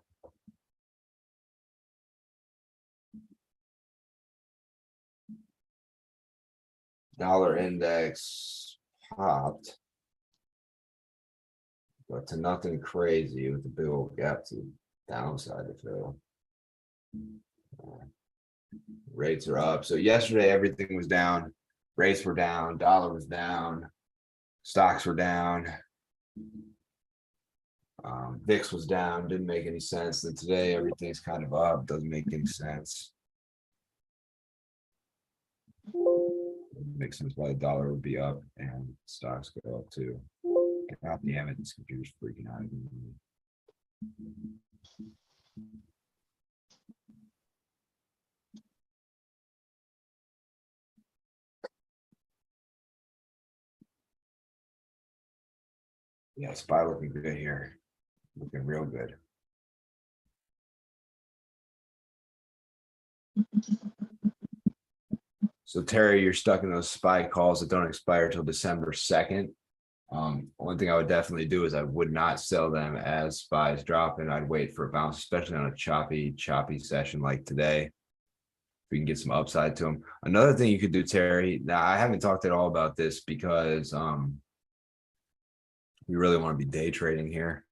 Dollar index popped. But to nothing crazy with the big old gap to downside to fill. Rates are up. So yesterday, everything was down. Rates were down, dollar was down, stocks were down. VIX was down, didn't make any sense. Then today, everything's kind of up, doesn't make any sense. Makes sense why the dollar would be up and stocks go up too. God damn it, this computer's freaking out. Yeah, SPY looking good here. Looking real good. So Terry, you're stuck in those SPY calls that don't expire till December 2nd. One thing I would definitely do is I would not sell them as SPYs drop, and I'd wait for a bounce, especially on a choppy session like today. We can get some upside to them. Another thing you could do, Terry. Now I haven't talked at all about this because we really want to be day trading here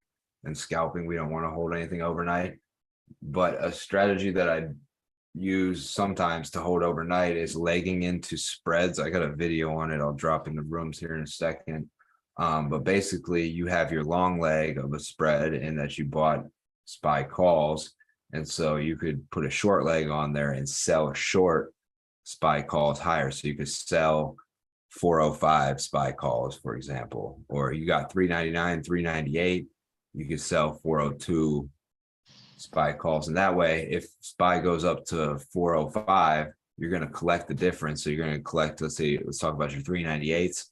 and scalping. We don't want to hold anything overnight. But a strategy that I use sometimes to hold overnight is legging into spreads. I got a video on it. I'll drop in the rooms here in a second. But basically you have your long leg of a spread in that you bought SPY calls. And so you could put a short leg on there and sell a short SPY calls higher. So you could sell 405 SPY calls, for example, or you got 399, 398, you could sell 402 SPY calls. And that way, if SPY goes up to 405, you're going to collect the difference. So you're going to collect, let's talk about your 398s.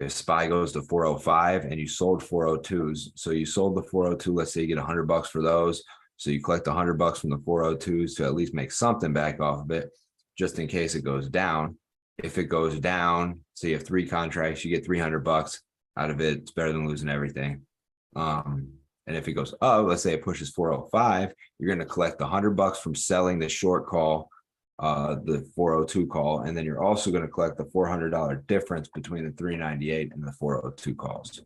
If SPY goes to 405 and you sold 402s, so you sold the 402, let's say you get $100 for those. So you collect $100 from the 402s to at least make something back off of it, just in case it goes down. If it goes down, so you have 3 contracts, you get $300 out of it. It's better than losing everything. And if it goes up, let's say it pushes 405, you're going to collect $100 from selling the short call, the 402 call, and then you're also going to collect the $400 difference between the 398 and the 402 calls.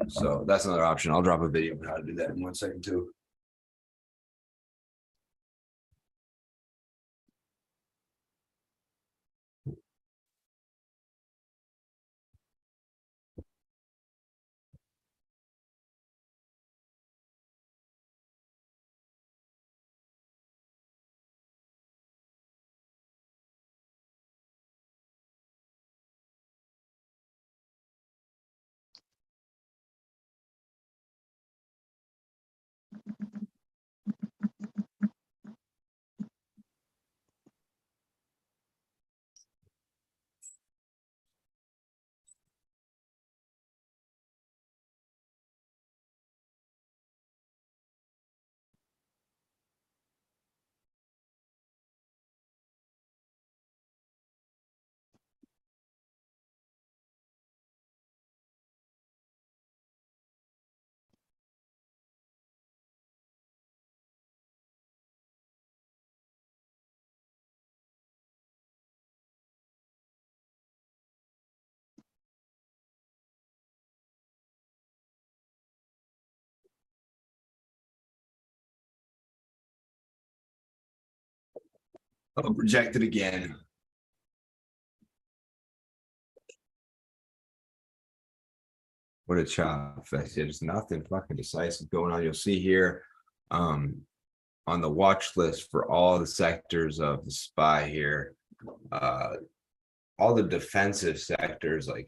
So that's another option. I'll drop a video on how to do that in 1 second too. I'll project it again. What a chop fest. There's nothing fucking decisive going on. You'll see here on the watch list for all the sectors of the SPY here, all the defensive sectors like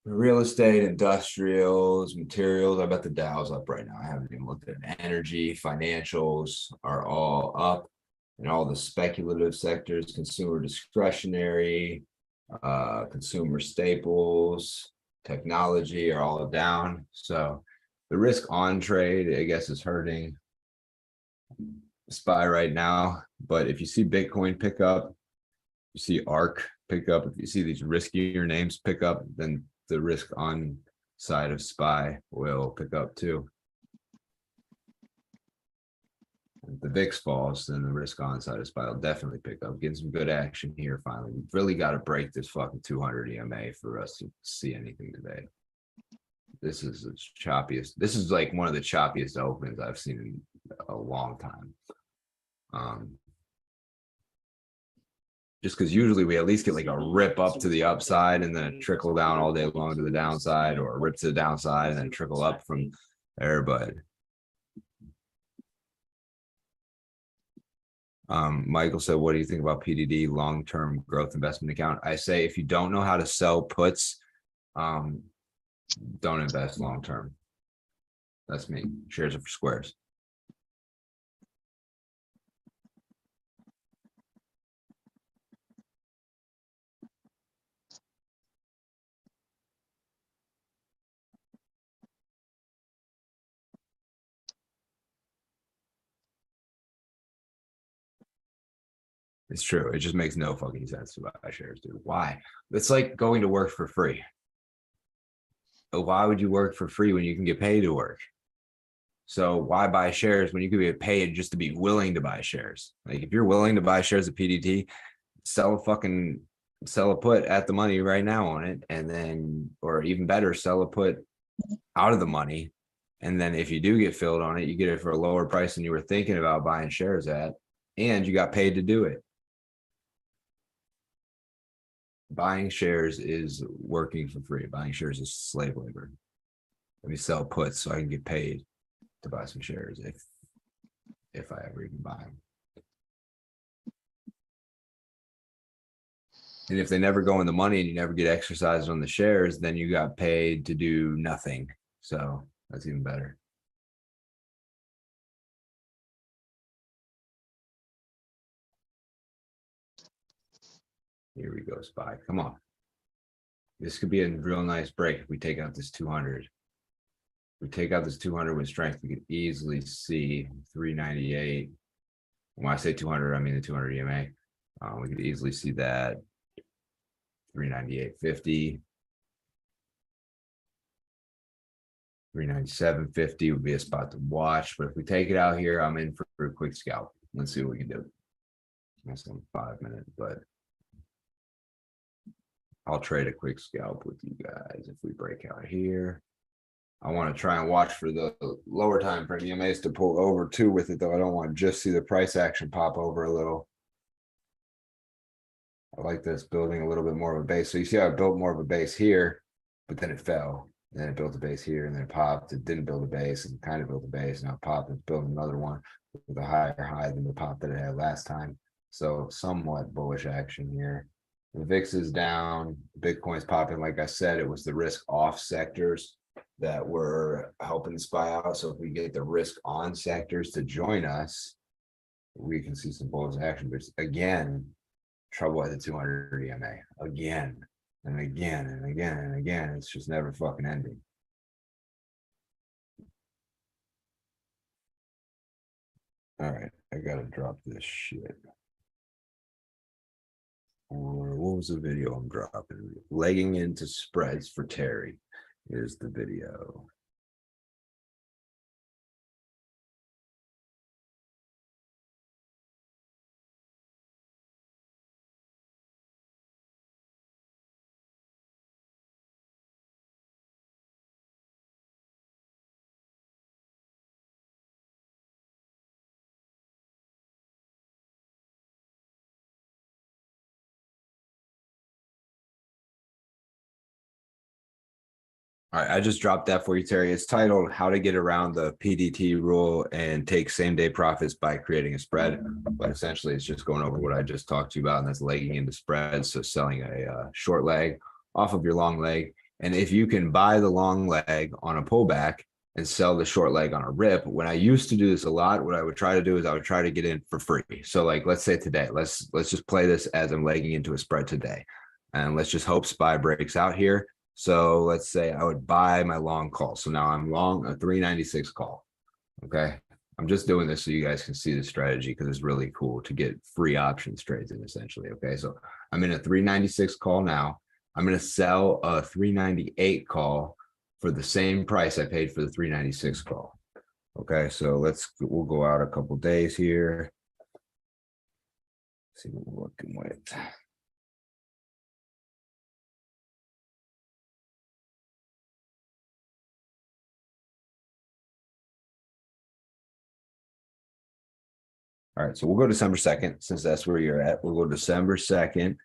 real estate, industrials, materials. I bet the Dow's up right now. I haven't even looked at it. Energy, financials are all up. And all the speculative sectors, consumer discretionary, consumer staples, technology are all down. So the risk on trade, I guess, is hurting SPY right now. But if you see Bitcoin pick up, you see ARK pick up. If you see these riskier names pick up, then the risk on side of SPY will pick up too. If the VIX falls, then the risk on side of SPY will definitely pick up. Getting some good action here finally. We've really got to break this fucking 200 EMA for us to see anything today. This is the choppiest. This is like one of the choppiest opens I've seen in a long time. Just because usually we at least get like a rip up to the upside and then a trickle down all day long to the downside, or a rip to the downside and then trickle up from there. But Michael said, what do you think about PDD, long-term growth investment account? I say, if you don't know how to sell puts, don't invest long-term. That's me. Shares are for squares. It's true. It just makes no fucking sense to buy shares, dude. Why? It's like going to work for free. But why would you work for free when you can get paid to work? So why buy shares when you can get paid just to be willing to buy shares? Like, if you're willing to buy shares of PDT, sell a put at the money right now on it. And then, or even better, sell a put out of the money. And then if you do get filled on it, you get it for a lower price than you were thinking about buying shares at, and you got paid to do it. Buying shares is working for free. Buying shares is slave labor. Let me sell puts so I can get paid to buy some shares if I ever even buy them. And if they never go in the money and you never get exercised on the shares, then you got paid to do nothing. So that's even better. Here we go, SPY. Come on. This could be a real nice break if we take out this 200. If we take out this 200 with strength, we could easily see 398. When I say 200, I mean the 200 EMA. We could easily see that 398.50. 397.50 would be a spot to watch. But if we take it out here, I'm in for a quick scalp. Let's see what we can do. That's on 5 minutes, but I'll trade a quick scalp with you guys if we break out here. I want to try and watch for the lower time frame EMAs to pull over too with it, though. I don't want to just see the price action pop over a little. I like this building a little bit more of a base. So you see how I built more of a base here, but then it fell. Then it built a base here and then it popped. It didn't build a base and kind of built a base. Now it popped and built another one with a higher high than the pop that it had last time. So somewhat bullish action here. The VIX is down, Bitcoin's popping. Like I said, it was the risk off sectors that were helping SPY out. So if we get the risk on sectors to join us, we can see some bullish action. But again, trouble at the 200 EMA again and again and again and again. It's just never fucking ending. All right, I gotta drop this shit. Or what was the video I'm dropping? Legging into spreads for Terry. Here's the video. All right, I just dropped that for you, Terry. It's titled How to Get Around the PDT Rule and Take Same Day Profits by Creating a Spread. But essentially, it's just going over what I just talked to you about, and that's legging into spreads. So selling a short leg off of your long leg. And if you can buy the long leg on a pullback and sell the short leg on a rip, when I used to do this a lot, what I would try to do is I would try to get in for free. So like, let's say today, let's just play this as I'm legging into a spread today. And let's just hope SPY breaks out here. So let's say I would buy my long call. So now I'm long a 396 call. Okay. I'm just doing this so you guys can see the strategy because it's really cool to get free options trades in essentially. Okay. So I'm in a 396 call now. I'm gonna sell a 398 call for the same price I paid for the 396 call. Okay, so we'll go out a couple days here. See what we're working with. All right, so we'll go December 2nd, since that's where you're at. We'll go December 2nd.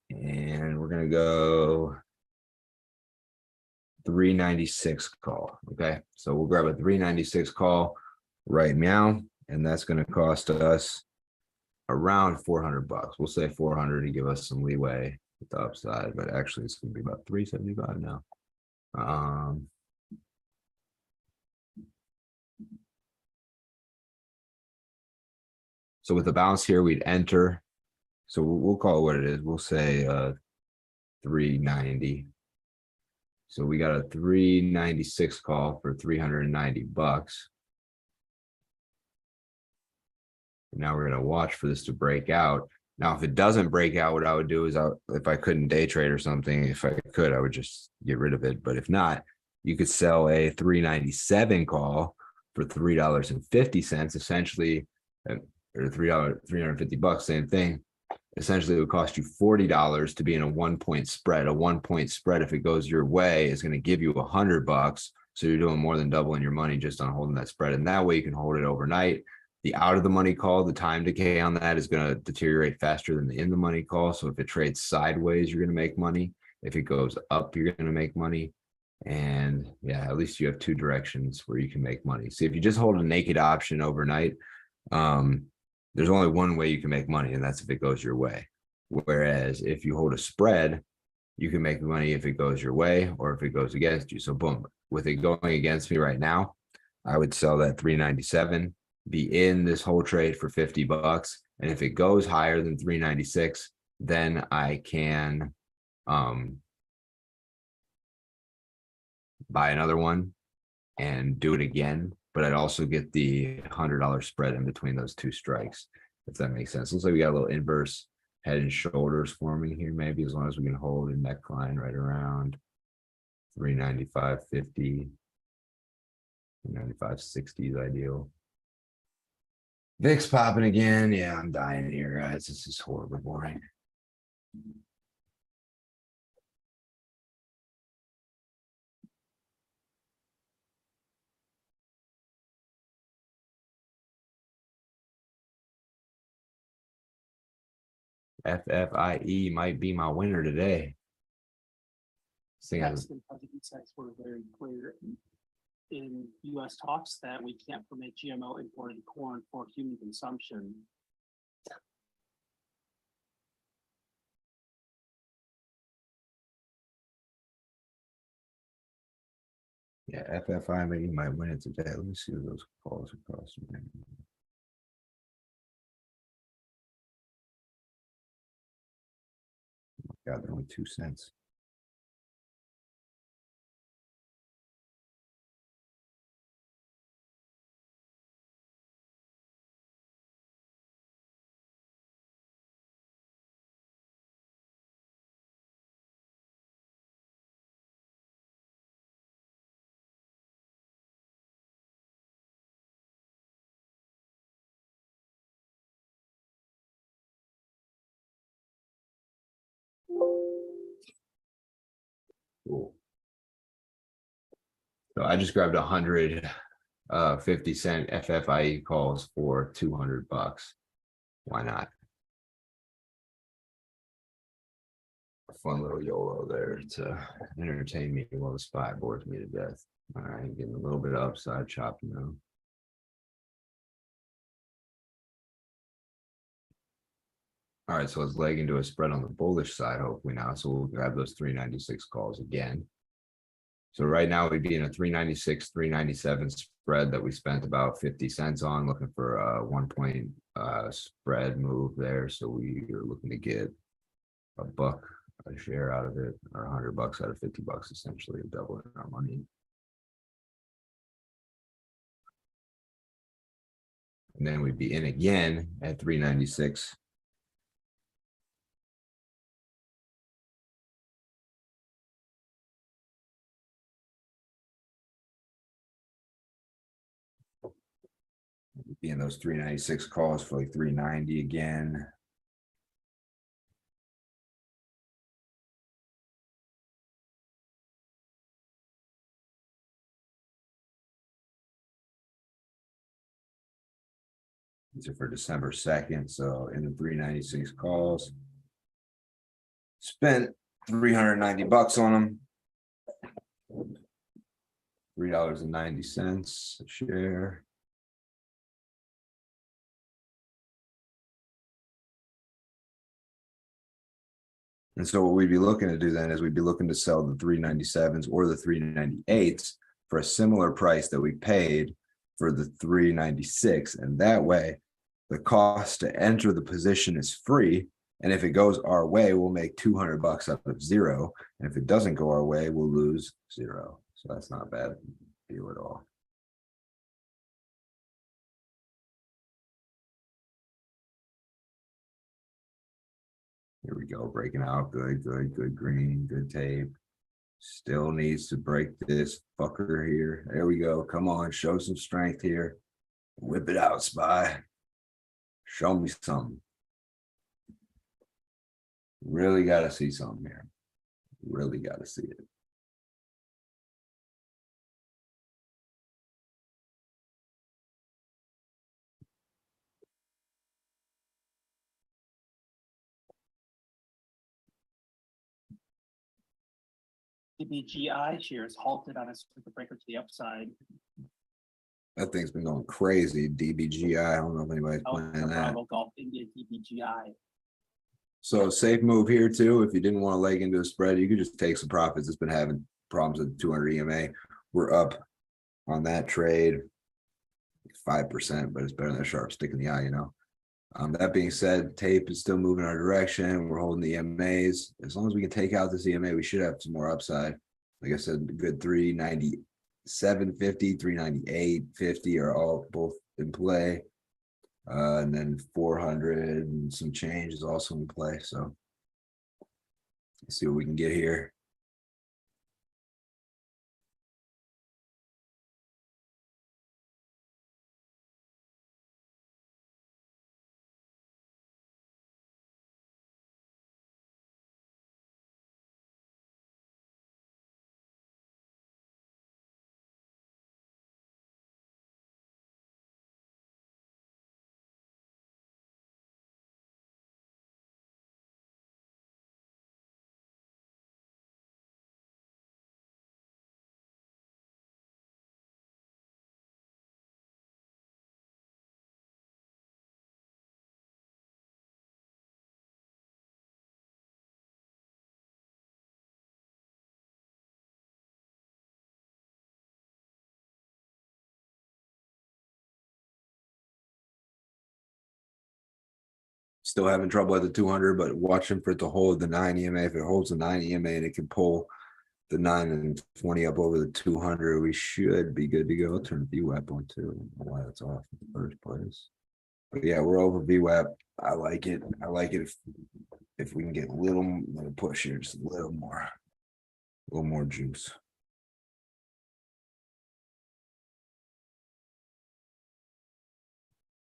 And we're gonna go 396 call. Okay, so we'll grab a 396 call right now, and that's gonna cost us around 400 bucks. We'll say 400 to give us some leeway with the upside, but actually it's gonna be about 375 now. So with the balance here, we'd enter. So we'll call it what it is. We'll say 390. So we got a 396 call for 390 bucks. Now we're gonna watch for this to break out. Now, if it doesn't break out, what I would do is if I couldn't day trade or something, if I could, I would just get rid of it. But if not, you could sell a 397 call for $3.50, essentially, or $350 bucks, same thing. Essentially, it would cost you $40 to be in a 1-point spread. A 1-point spread, if it goes your way, is going to give you $100. So you're doing more than doubling your money just on holding that spread. And that way you can hold it overnight. The out of the money call, the time decay on that is going to deteriorate faster than the in the money call. So if it trades sideways, you're going to make money. If it goes up, you're going to make money. And yeah, at least you have two directions where you can make money. See, if you just hold a naked option overnight, there's only one way you can make money, and that's if it goes your way. Whereas if you hold a spread, you can make money if it goes your way or if it goes against you. So boom, with it going against me right now, I would sell that 397, be in this whole trade for 50 bucks. And if it goes higher than 396, then I can buy another one and do it again. But I'd also get the $100 spread in between those two strikes, if that makes sense. Looks like we got a little inverse head and shoulders forming here, maybe, as long as we can hold a neckline right around 395.50. 395.60 is ideal. VIX popping again. Yeah, I'm dying here, guys. This is horribly boring. FFIE might be my winner today. President insights were very clear in US talks that we can't permit GMO imported corn for human consumption. Yeah, FFI maybe might win it today. Let me see what those calls across. God, they're only 2 cents. Cool. So I just grabbed 100 50-cent FFIE calls for 200 bucks. Why not? A fun little YOLO there to entertain me while the spy bores me to death. All right, getting a little bit of upside chopping though. All right, so let's leg into a spread on the bullish side, hopefully now. So we'll grab those 396 calls again. So right now we'd be in a 396, 397 spread that we spent about 50 cents on, looking for a 1-point spread move there. So we are looking to get a buck a share out of it, or 100 bucks out of 50 bucks, essentially doubling our money. And then we'd be in again at 396. Being those 396 calls for like 390 again. These are for December 2nd, so in the 396 calls. Spent $390 on them. $3.90 a share. And so what we'd be looking to do then is we'd be looking to sell the 397s or the 398s for a similar price that we paid for the 396. And that way, the cost to enter the position is free. And if it goes our way, we'll make $200 out of zero. And if it doesn't go our way, we'll lose zero. So that's not a bad deal at all. Here we go, breaking out. Good green, good tape. Still needs to break this fucker here. There we go. Come on, show some strength here. Whip it out, SPY. Show me something. Really got to see something here. Really got to see it. DBGI shares halted on a circuit breaker to the upside. That thing's been going crazy. DBGI. I don't know if anybody's playing that. Bravo Golf India DBGI. So safe move here too. If you didn't want to leg into a spread, you could just take some profits. It's been having problems with 200 EMA. We're up on that trade 5%, but it's better than a sharp stick in the eye, you know. That being said, tape is still moving our direction. We're holding the EMAs. As long as we can take out this EMA, we should have some more upside. Like I said, good 397.50, 398.50 are all both in play. And then 400 and some change is also in play. So let's see what we can get here. Still having trouble at the 200, but watching for it to hold the 9 EMA. If it holds the 9 EMA and it can pull the 9 and 20 up over the 200, we should be good to go. Turn VWAP on too. I don't know why that's off in the first place. But yeah, we're over VWAP. I like it. I like it if we can get a little push here, just a little more juice.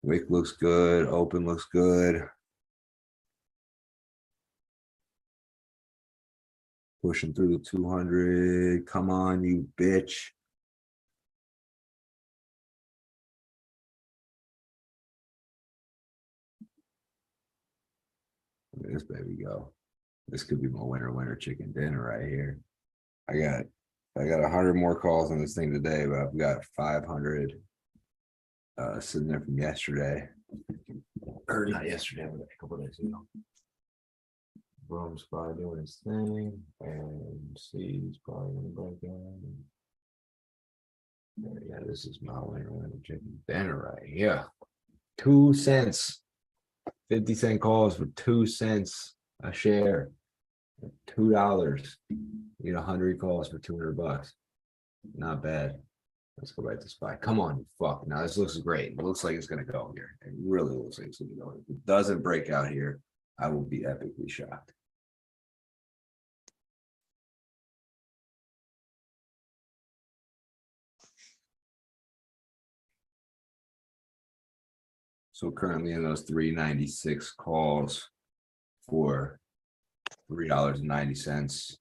Wick looks good. Open looks good. Pushing through the 200. Come on, you bitch. Look at this baby go. This could be my winner chicken dinner right here. I got 100 more calls on this thing today, but I've got 500 sitting there from yesterday. Or not yesterday, but a couple days ago. Rome's probably doing his thing, and C's probably gonna break down. Yeah, this is my winner chicken dinner right here. 2 cents. 50-cent calls for 2 cents a share. $2. You get 100 calls for $200. Not bad. Let's go back to SPY. Come on, you fuck. Now this looks great. It looks like it's gonna go here. It really looks like it's gonna go. If it doesn't break out here, I will be epically shocked. So currently in those 396 calls for $3.90,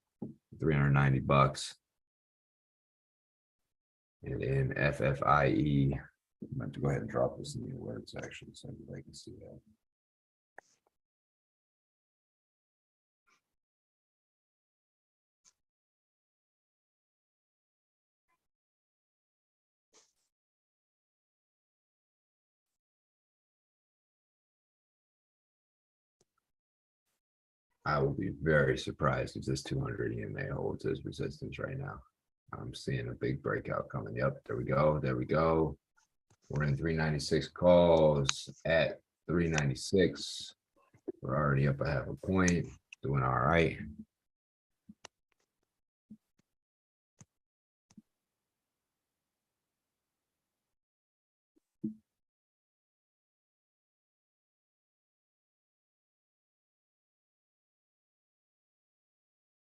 390 bucks. And in FFIE, I'm going to go ahead and drop this in the words actually, so everybody can see that. I will be very surprised if this 200 EMA holds as resistance right now. I'm seeing a big breakout coming. Yep, there we go. There we go. We're in 396 calls at 396. We're already up a half a point, doing all right.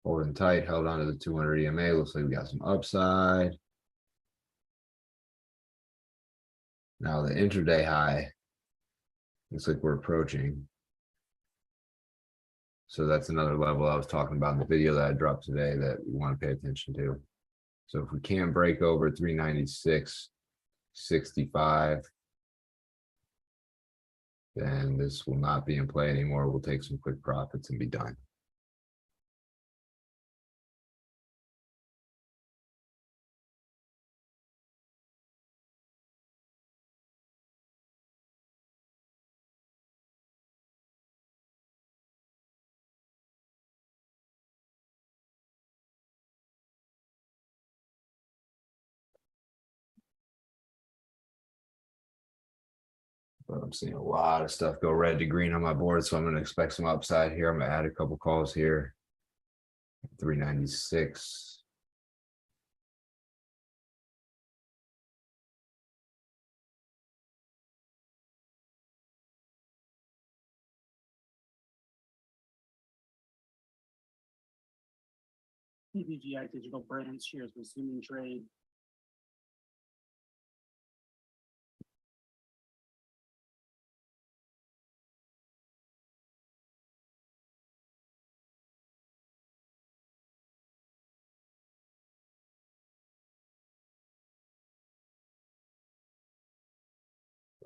Holding tight, held onto the 200 EMA. Looks like we got some upside. Now the intraday high looks like we're approaching. So that's another level I was talking about in the video that I dropped today that we want to pay attention to. So if we can't break over 396.65, then this will not be in play anymore. We'll take some quick profits and be done. But I'm seeing a lot of stuff go red to green on my board, so I'm going to expect some upside here. I'm going to add a couple calls here. 396. PPGI Digital Brands shares resuming trade.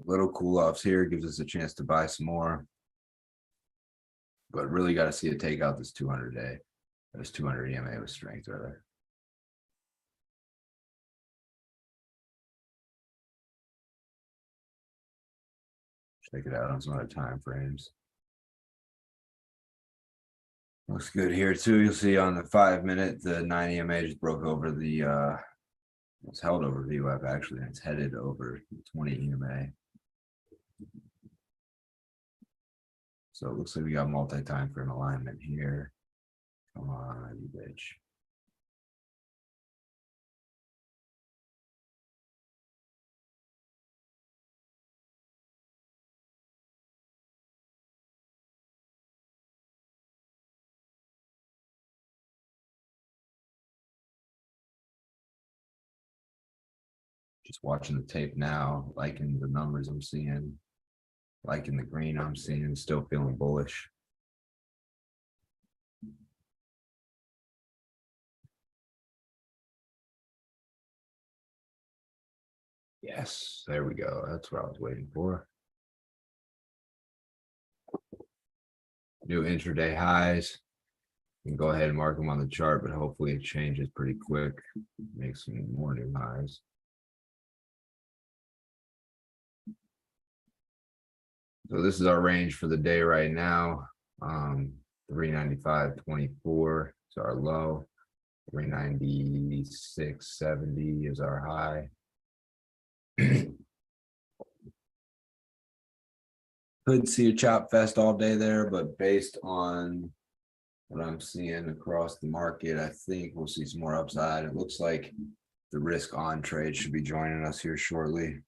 Little cool offs here gives us a chance to buy some more. But really got to see it take out this 200 day. This 200 EMA with strength rather. Check it out on some other time frames. Looks good here too. You'll see on the 5-minute, the 9 EMA just broke over the it's held over VWAP actually, and it's headed over the 20 EMA. So it looks like we got multi-time frame alignment here. Come on, you bitch. Just watching the tape now, liking the numbers I'm seeing, liking the green I'm seeing, still feeling bullish. Yes, there we go. That's what I was waiting for. New intraday highs. You can go ahead and mark them on the chart, but hopefully it changes pretty quick. Make some more new highs. So this is our range for the day right now. 395.24 is our low. 396.70 is our high. Could see a chop fest all day there, but based on what I'm seeing across the market, I think we'll see some more upside. It looks like the risk on trade should be joining us here shortly.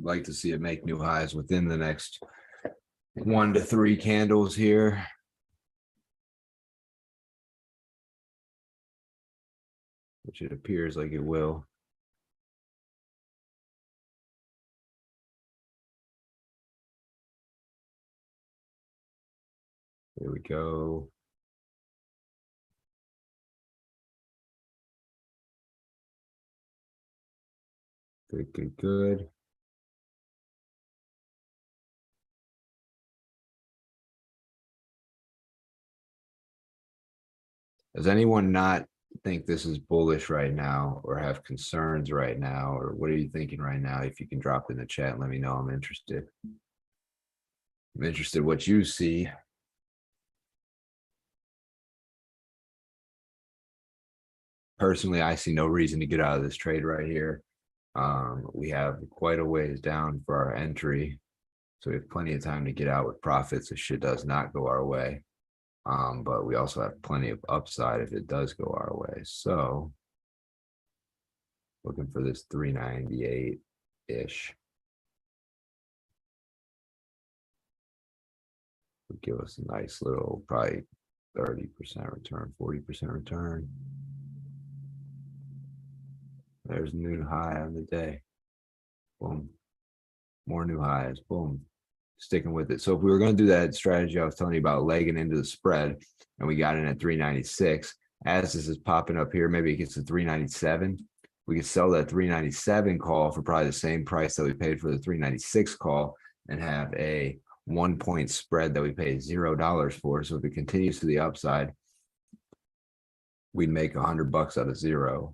like to see it make new highs within the next 1 to 3 candles here. Which it appears like it will. Here we go. Good, good, good. Does anyone not think this is bullish right now or have concerns right now? Or what are you thinking right now? If you can drop in the chat and let me know, I'm interested. I'm interested what you see. Personally, I see no reason to get out of this trade right here. We have quite a ways down for our entry. So we have plenty of time to get out with profits if shit does not go our way. But we also have plenty of upside if it does go our way. So looking for this 398-ish. Would give us a nice little, probably 30% return, 40% return. There's a new high on the day. Boom. More new highs. Boom. Sticking with it. So if we were going to do that strategy I was telling you about, legging into the spread, and we got in at 396, as this is popping up here, maybe it gets to 397. We could sell that 397 call for probably the same price that we paid for the 396 call and have a 1-point spread that we paid $0 for. So if it continues to the upside, we'd make $100 out of 0.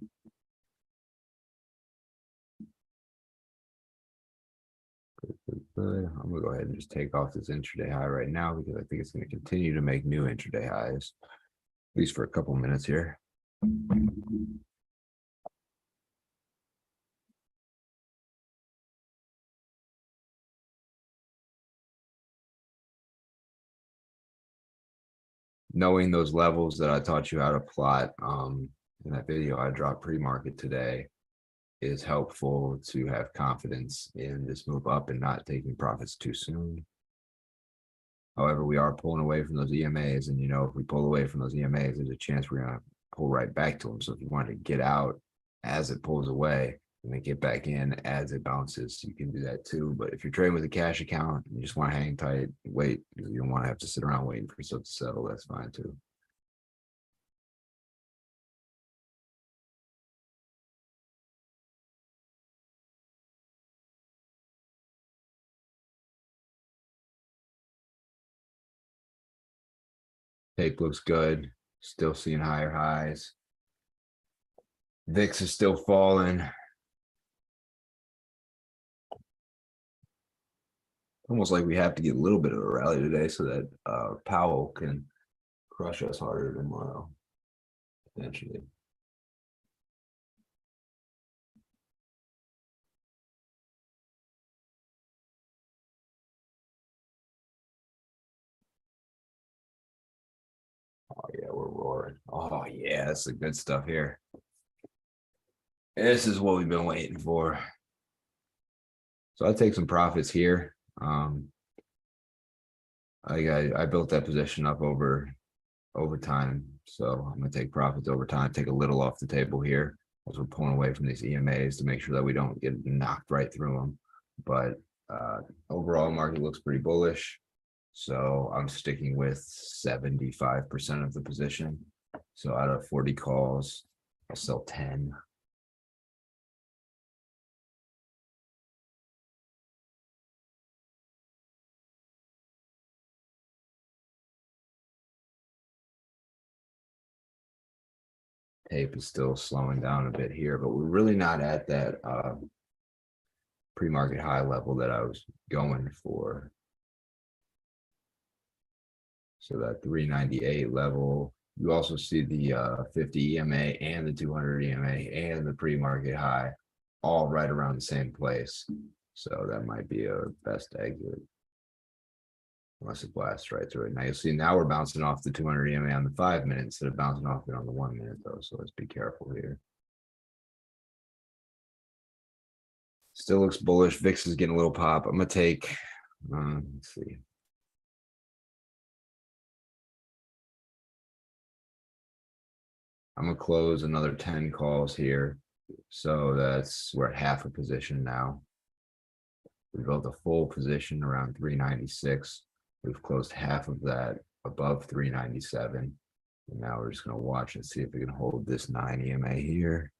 Good. I'm gonna go ahead and just take off this intraday high right now because I think it's going to continue to make new intraday highs, at least for a couple minutes here. Knowing those levels that I taught you how to plot in that video I dropped pre-market today is helpful to have confidence in this move up and not taking profits too soon. However, we are pulling away from those EMAs, and if we pull away from those EMAs, there's a chance we're going to pull right back to them. So if you want to get out as it pulls away and then get back in as it bounces, you can do that too. But if you're trading with a cash account and you just want to hang tight, wait, you don't want to have to sit around waiting for stuff to settle, that's fine too. Tape looks good. Still seeing higher highs. VIX is still falling. Almost like we have to get a little bit of a rally today so that Powell can crush us harder tomorrow, potentially. Oh yeah, we're roaring. Oh yeah, that's the good stuff here. This is what we've been waiting for. So I'll take some profits here. I built that position up over time. So I'm gonna take profits over time, take a little off the table here as we're pulling away from these EMAs to make sure that we don't get knocked right through them. But overall market looks pretty bullish. So I'm sticking with 75% of the position. So out of 40 calls, I'll sell 10. Tape is still slowing down a bit here, but we're really not at that pre-market high level that I was going for. So that 398 level, you also see the 50 EMA and the 200 EMA and the pre-market high all right around the same place. So that might be a best exit. Unless it blasts right through it. Now you'll see now we're bouncing off the 200 EMA on the 5 minute instead of bouncing off it on the 1 minute though. So let's be careful here. Still looks bullish. VIX is getting a little pop. I'm gonna take, let's see. I'm gonna close another 10 calls here. So we're at half a position now. We built a full position around 396. We've closed half of that above 397. And now we're just gonna watch and see if we can hold this 9 EMA here.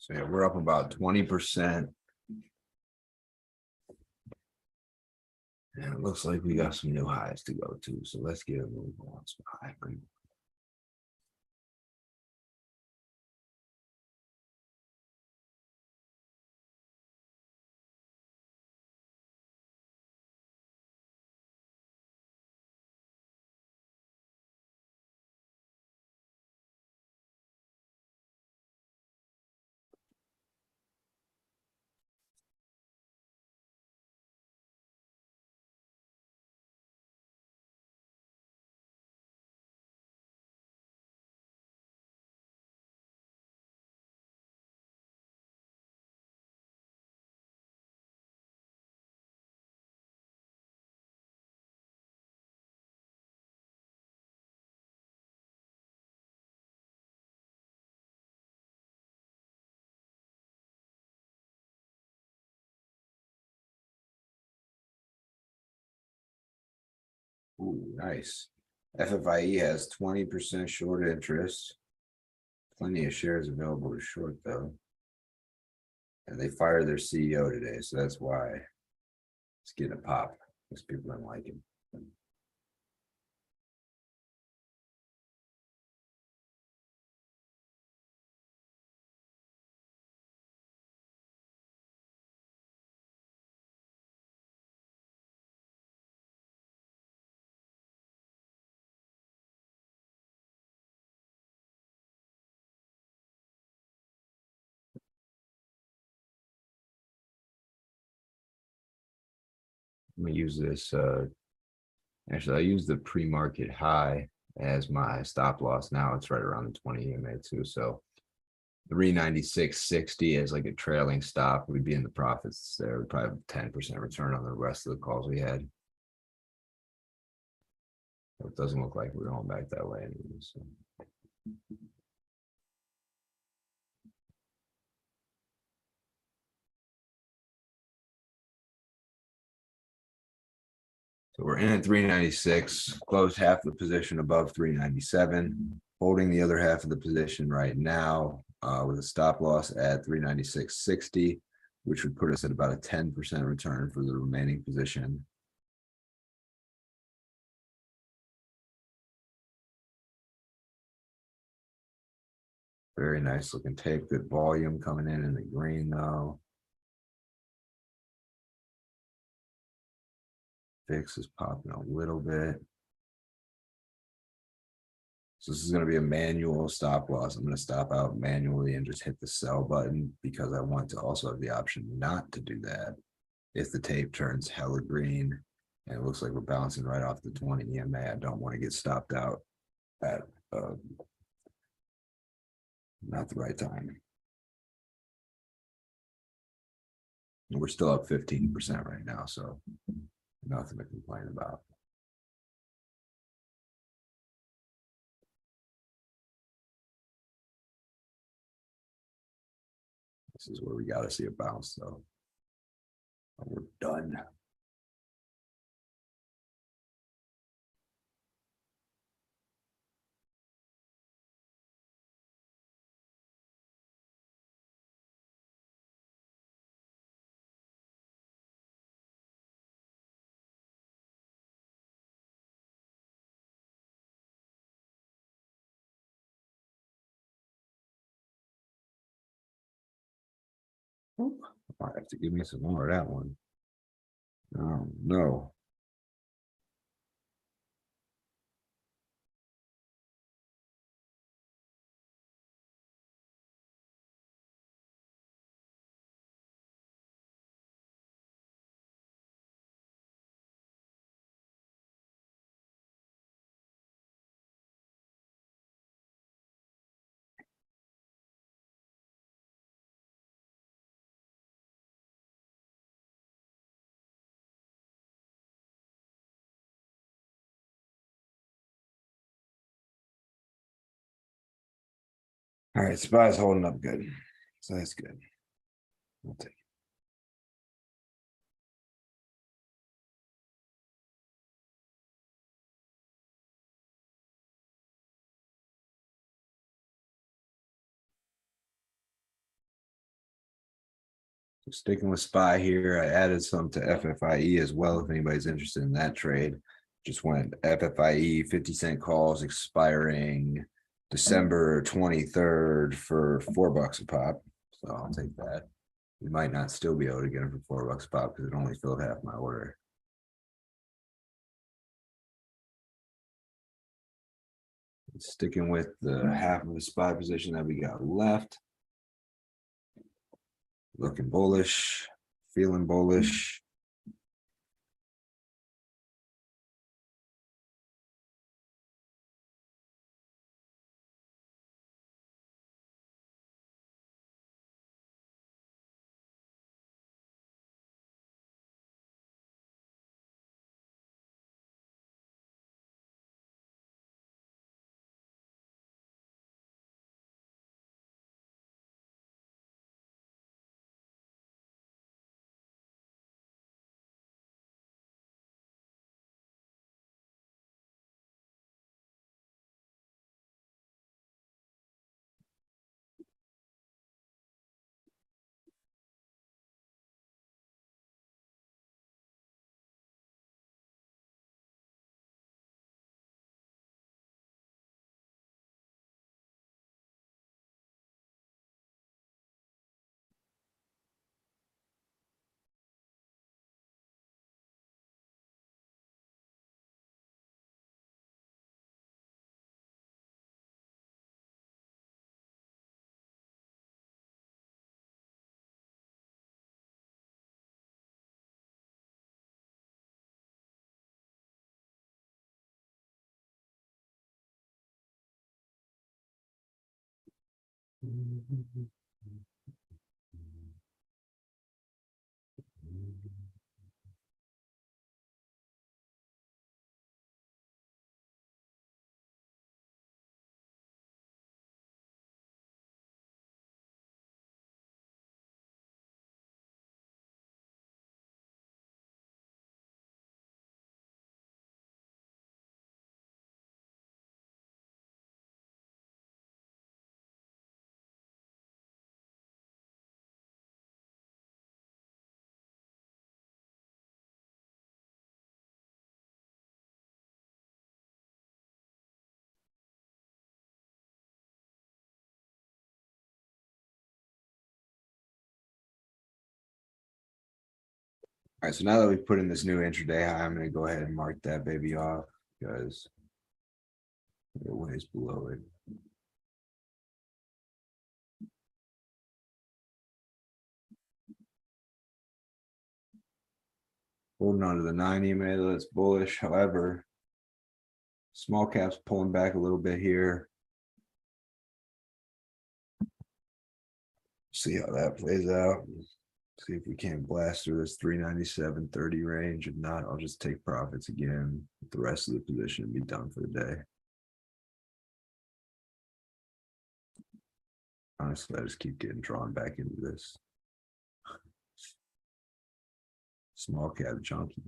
So yeah, we're up about 20%. And it looks like we got some new highs to go to. So let's get a move on some high. Ooh, nice. FFIE has 20% short interest. Plenty of shares available to short though. And they fired their CEO today, so that's why it's getting a pop. Because people don't like him. I'm gonna use this, actually I use the pre-market high as my stop loss. Now it's right around the 20 EMA too, so 396.60 as like a trailing stop. We'd be in the profits there. We'd probably have 10% return on the rest of the calls we had. It doesn't look like we're going back that way anyway, so. So we're in at 396, closed half the position above 397, holding the other half of the position right now with a stop loss at 396.60, which would put us at about a 10% return for the remaining position. Very nice looking tape, good volume coming in the green though. VIX is popping a little bit. So this is going to be a manual stop loss. I'm going to stop out manually and just hit the sell button because I want to also have the option not to do that. If the tape turns hella green and it looks like we're bouncing right off the 20 EMA, I don't want to get stopped out at not the right time. And we're still up 15% right now, so nothing to complain about. This is where we gotta see a bounce, though. We're done. Might have to give me some more of that one. No. All right, SPY's holding up good. So that's good. We'll take it. So sticking with SPY here, I added some to FFIE as well, if anybody's interested in that trade. Just went FFIE 50-cent calls expiring December 23rd for $4 a pop. So I'll take that. We might not still be able to get them for $4 a pop because it only filled half my order. Sticking with the half of the SPY position that we got left. Looking bullish, feeling bullish. All right, so now that we've put in this new intraday high, I'm gonna go ahead and mark that baby off because it ways below it. Holding on to the 9 EMA, that's bullish. However, small caps pulling back a little bit here. See how that plays out. See if we can't blast through this 397.30 range. If not, I'll just take profits again with the rest of the position and be done for the day. Honestly, I just keep getting drawn back into this. Small cap junkie.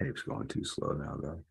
Tape's going too slow now, though.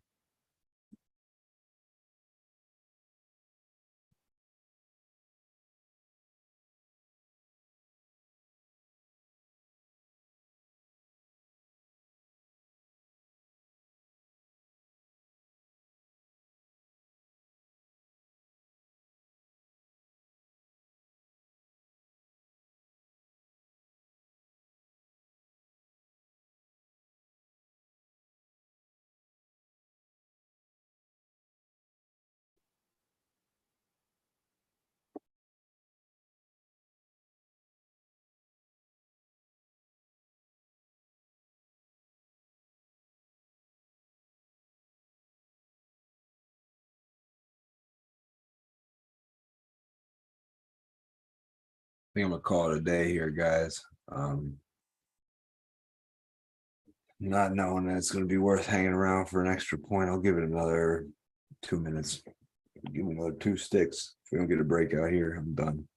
I think I'm gonna call it a day here, guys. Not knowing that it's gonna be worth hanging around for an extra point, I'll give it another 2 minutes. Give me another 2 sticks. If we don't get a breakout here, I'm done.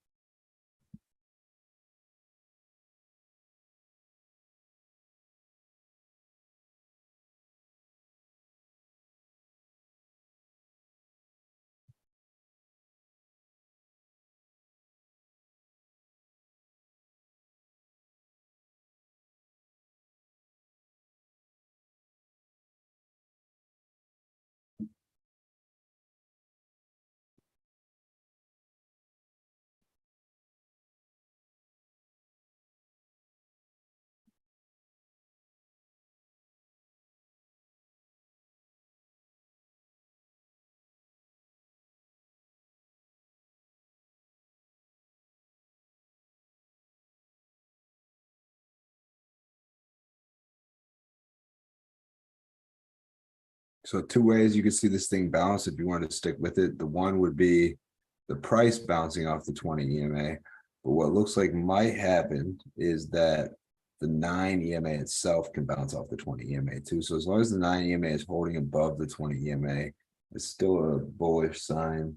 So 2 ways you can see this thing bounce if you want to stick with it. The one would be the price bouncing off the 20 EMA. But what looks like might happen is that the 9 EMA itself can bounce off the 20 EMA too. So as long as the 9 EMA is holding above the 20 EMA, it's still a bullish sign.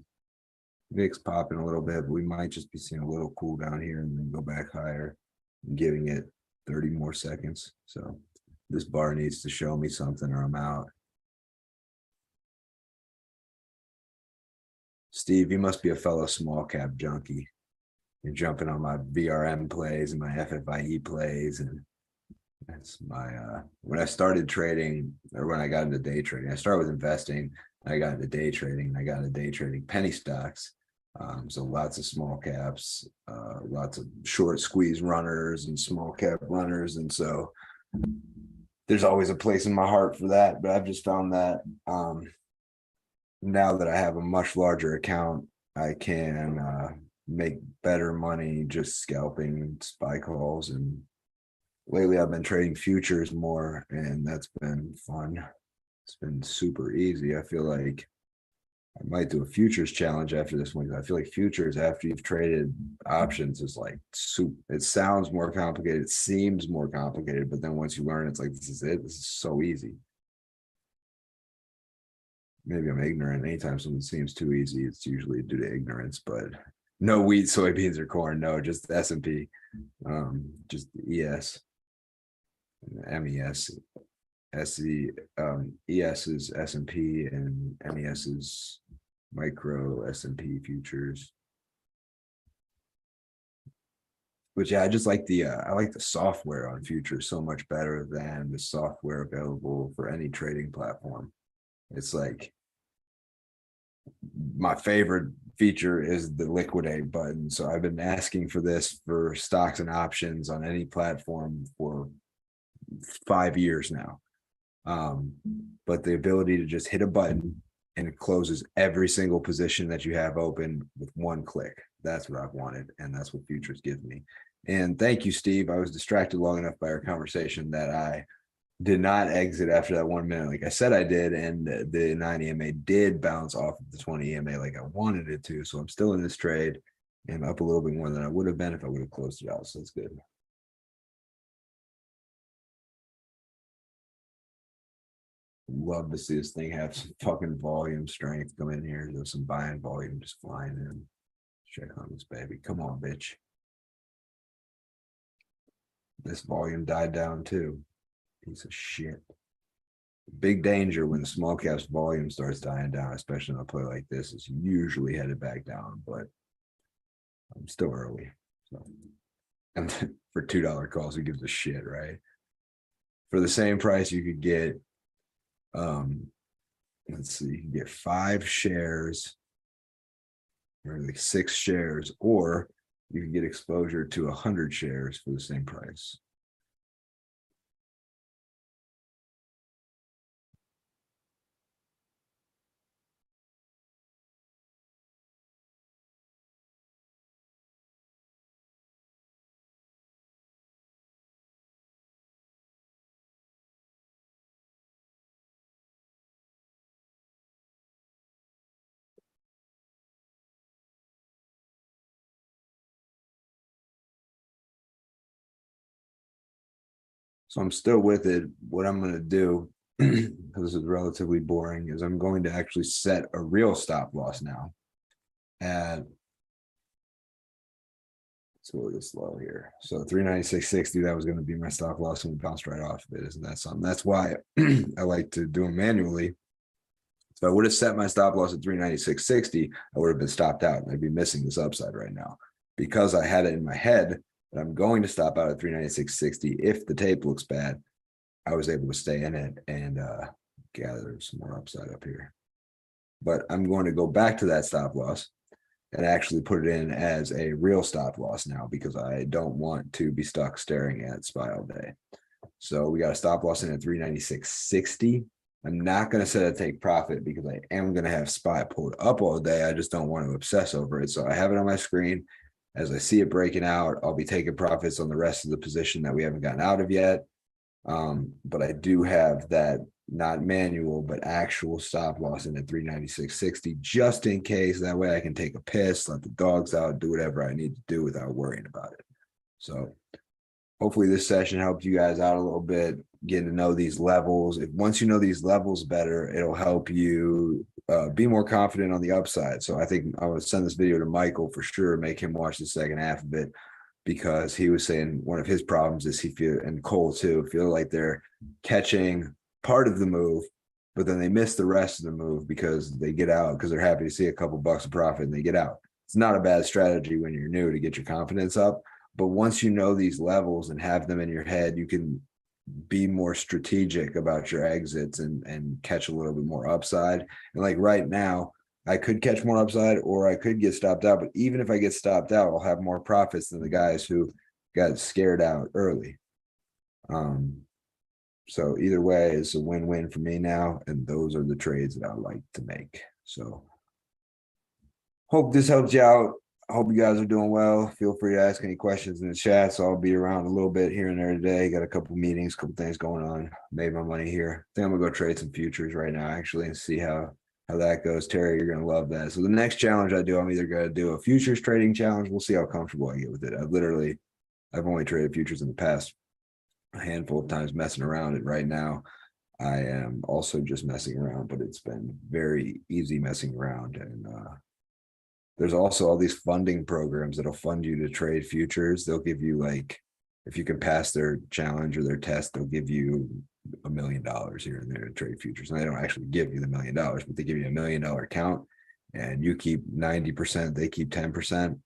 VIX popping a little bit, but we might just be seeing a little cool down here and then go back higher, giving it 30 more seconds. So this bar needs to show me something or I'm out. Steve, you must be a fellow small cap junkie. You're jumping on my VRM plays and my FFIE plays. And that's my, when I started trading or when I got into day trading, I started with investing. I got into day trading. I got into day trading penny stocks. So lots of small caps, lots of short squeeze runners and small cap runners. And so there's always a place in my heart for that. But I've just found that now that I have a much larger account, I can make better money just scalping SPY calls. And lately I've been trading futures more, and that's been fun. It's been super easy. I feel like I might do a futures challenge after this one. I feel like futures after you've traded options is like soup. It sounds more complicated. It seems more complicated, but then once you learn, it's like, this is it. This is so easy. Maybe I'm ignorant. Anytime something seems too easy, it's usually due to ignorance, but no wheat, soybeans, or corn. No, just S&P, just ES, MES, SE, ES is S&P and MES is micro S&P futures. But yeah, I just like I like the software on futures so much better than the software available for any trading platform. It's like my favorite feature is the liquidate button. So I've been asking for this for stocks and options on any platform for 5 years now. But the ability to just hit a button and it closes every single position that you have open with one click. That's what I've wanted. And that's what futures gives me. And thank you, Steve. I was distracted long enough by our conversation that I did not exit after that 1 minute like I said I did, and the 9 EMA did bounce off of the 20 EMA like I wanted it to. So I'm still in this trade and up a little bit more than I would have been if I would have closed it out. So that's good. love to see this thing have some fucking volume strength come in here. There's some buying volume just flying in. Check on this baby. Come on, bitch. This volume died down too. Piece of shit. Big danger when the small caps volume starts dying down, especially on a play like this. It's usually headed back down, but I'm still early. So, and for $2 calls, who gives a shit, right? For the same price, you could get, let's see, you can get 5 shares or like 6 shares, or you can get exposure to 100 shares for the same price. So I'm still with it. What I'm going to do, because this is relatively boring, is I'm going to actually set a real stop loss now. And let's go this low here. So 396.60, that was going to be my stop loss, and we bounced right off of it. Isn't that something? That's why I like to do them manually. So I would have set my stop loss at 396.60, I would have been stopped out, and I'd be missing this upside right now. Because I had it in my head that I'm going to stop out at 396.60 if the tape looks bad, I was able to stay in it and gather some more upside up here. But I'm going to go back to that stop loss and actually put it in as a real stop loss now, because I don't want to be stuck staring at SPY all day. So we got a stop loss in at 396.60. I'm not going to set a take profit because I am going to have SPY pulled up all day. I just don't want to obsess over it. So I have it on my screen. As I see it breaking out, I'll be taking profits on the rest of the position that we haven't gotten out of yet. But I do have that not manual, but actual stop loss in at 396.60, just in case. That way I can take a piss, let the dogs out, do whatever I need to do without worrying about it. So hopefully this session helped you guys out a little bit, getting to know these levels. Once you know these levels better, it'll help you be more confident on the upside. So I think I would send this video to Michael for sure, make him watch the second half of it, because he was saying one of his problems is and Cole too, feel like they're catching part of the move, but then they miss the rest of the move because they get out because they're happy to see a couple bucks of profit and they get out. It's not a bad strategy when you're new to get your confidence up, but once you know these levels and have them in your head, you can be more strategic about your exits and catch a little bit more upside. And like right now, I could catch more upside or I could get stopped out, but even if I get stopped out, I'll have more profits than the guys who got scared out early. So either way, it's a win-win for me now, and those are the trades that I like to make. So hope this helps you out. I hope you guys are doing well. Feel free to ask any questions in the chat. So I'll be around a little bit here and there today. Got a couple meetings, couple things going on. Made my money here. I think I'm gonna go trade some futures right now, actually, and see how that goes. Terry, you're gonna love that. So the next challenge I do, I'm either gonna do a futures trading challenge. We'll see how comfortable I get with it. I've only traded futures in the past a handful of times, messing around it. Right now I am also just messing around, but it's been very easy messing around. And there's also all these funding programs that'll fund you to trade futures. They'll give you, like, if you can pass their challenge or their test, they'll give you $1 million here and there to trade futures. And they don't actually give you the $1 million, but they give you $1 million account, and you keep 90%, they keep 10%.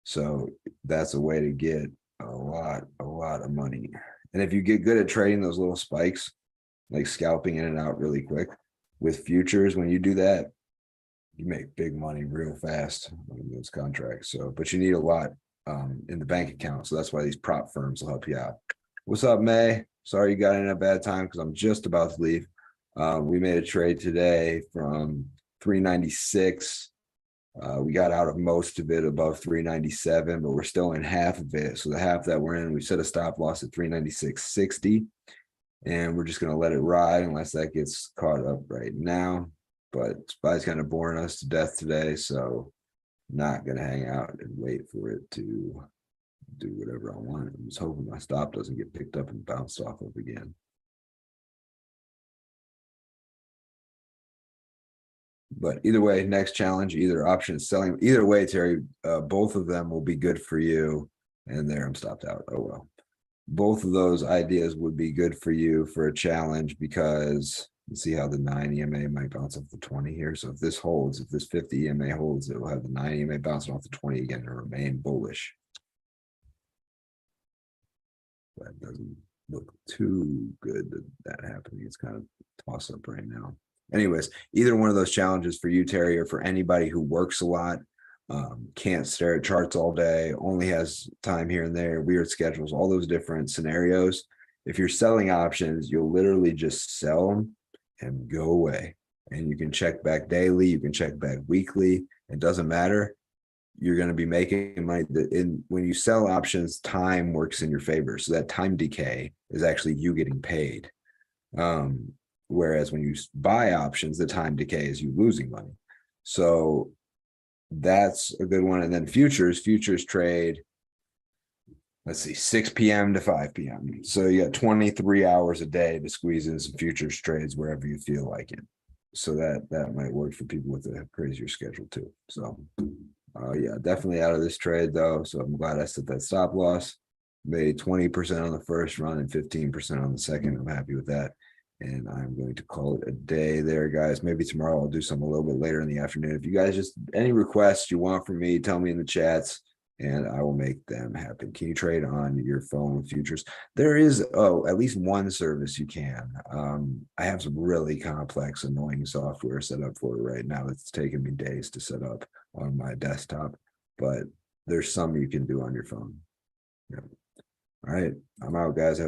So that's a way to get a lot of money. And if you get good at trading those little spikes, like scalping in and out really quick with futures, when you do that, you make big money real fast on those contracts. So, but you need a lot in the bank account. So that's why these prop firms will help you out. What's up, May? Sorry you got in a bad time because I'm just about to leave. We made a trade today from 396. We got out of most of it above 397, but we're still in half of it. So the half that we're in, we set a stop loss at 396.60, and we're just going to let it ride unless that gets caught up right now. But SPY's kind of boring us to death today, so not going to hang out and wait for it to do whatever I want. I'm just hoping my stop doesn't get picked up and bounced off of again. But either way, next challenge, either option is selling, either way, Terry, both of them will be good for you. And there I'm stopped out. Oh, well. Both of those ideas would be good for you for a challenge because you see how the 9 EMA might bounce off the 20 here. So if this holds, if this 50 EMA holds, it will have the 9 EMA bouncing off the 20 again and remain bullish. That doesn't look too good that happening. It's kind of toss up right now. Anyways, either one of those challenges for you, Terry, or for anybody who works a lot, can't stare at charts all day, only has time here and there, weird schedules, all those different scenarios. If you're selling options, you'll literally just sell them and go away. And you can check back daily, you can check back weekly, it doesn't matter. You're going to be making money. When you sell options, time works in your favor. So that time decay is actually you getting paid. Whereas when you buy options, the time decay is you losing money. So that's a good one. And then futures trade, let's see, 6 p.m. to 5 p.m. So you got 23 hours a day to squeeze in some futures trades wherever you feel like it. So that might work for people with a crazier schedule too. So yeah, definitely out of this trade though. So I'm glad I set that stop loss. Made 20% on the first run and 15% on the second. I'm happy with that. And I'm going to call it a day there, guys. Maybe tomorrow I'll do some a little bit later in the afternoon. If you guys just any requests you want from me, tell me in the chats and I will make them happen. Can you trade on your phone with futures? There is at least one service you can. I have some really complex, annoying software set up for it right now. It's taken me days to set up on my desktop, but there's some you can do on your phone. Yeah. All right, I'm out, guys.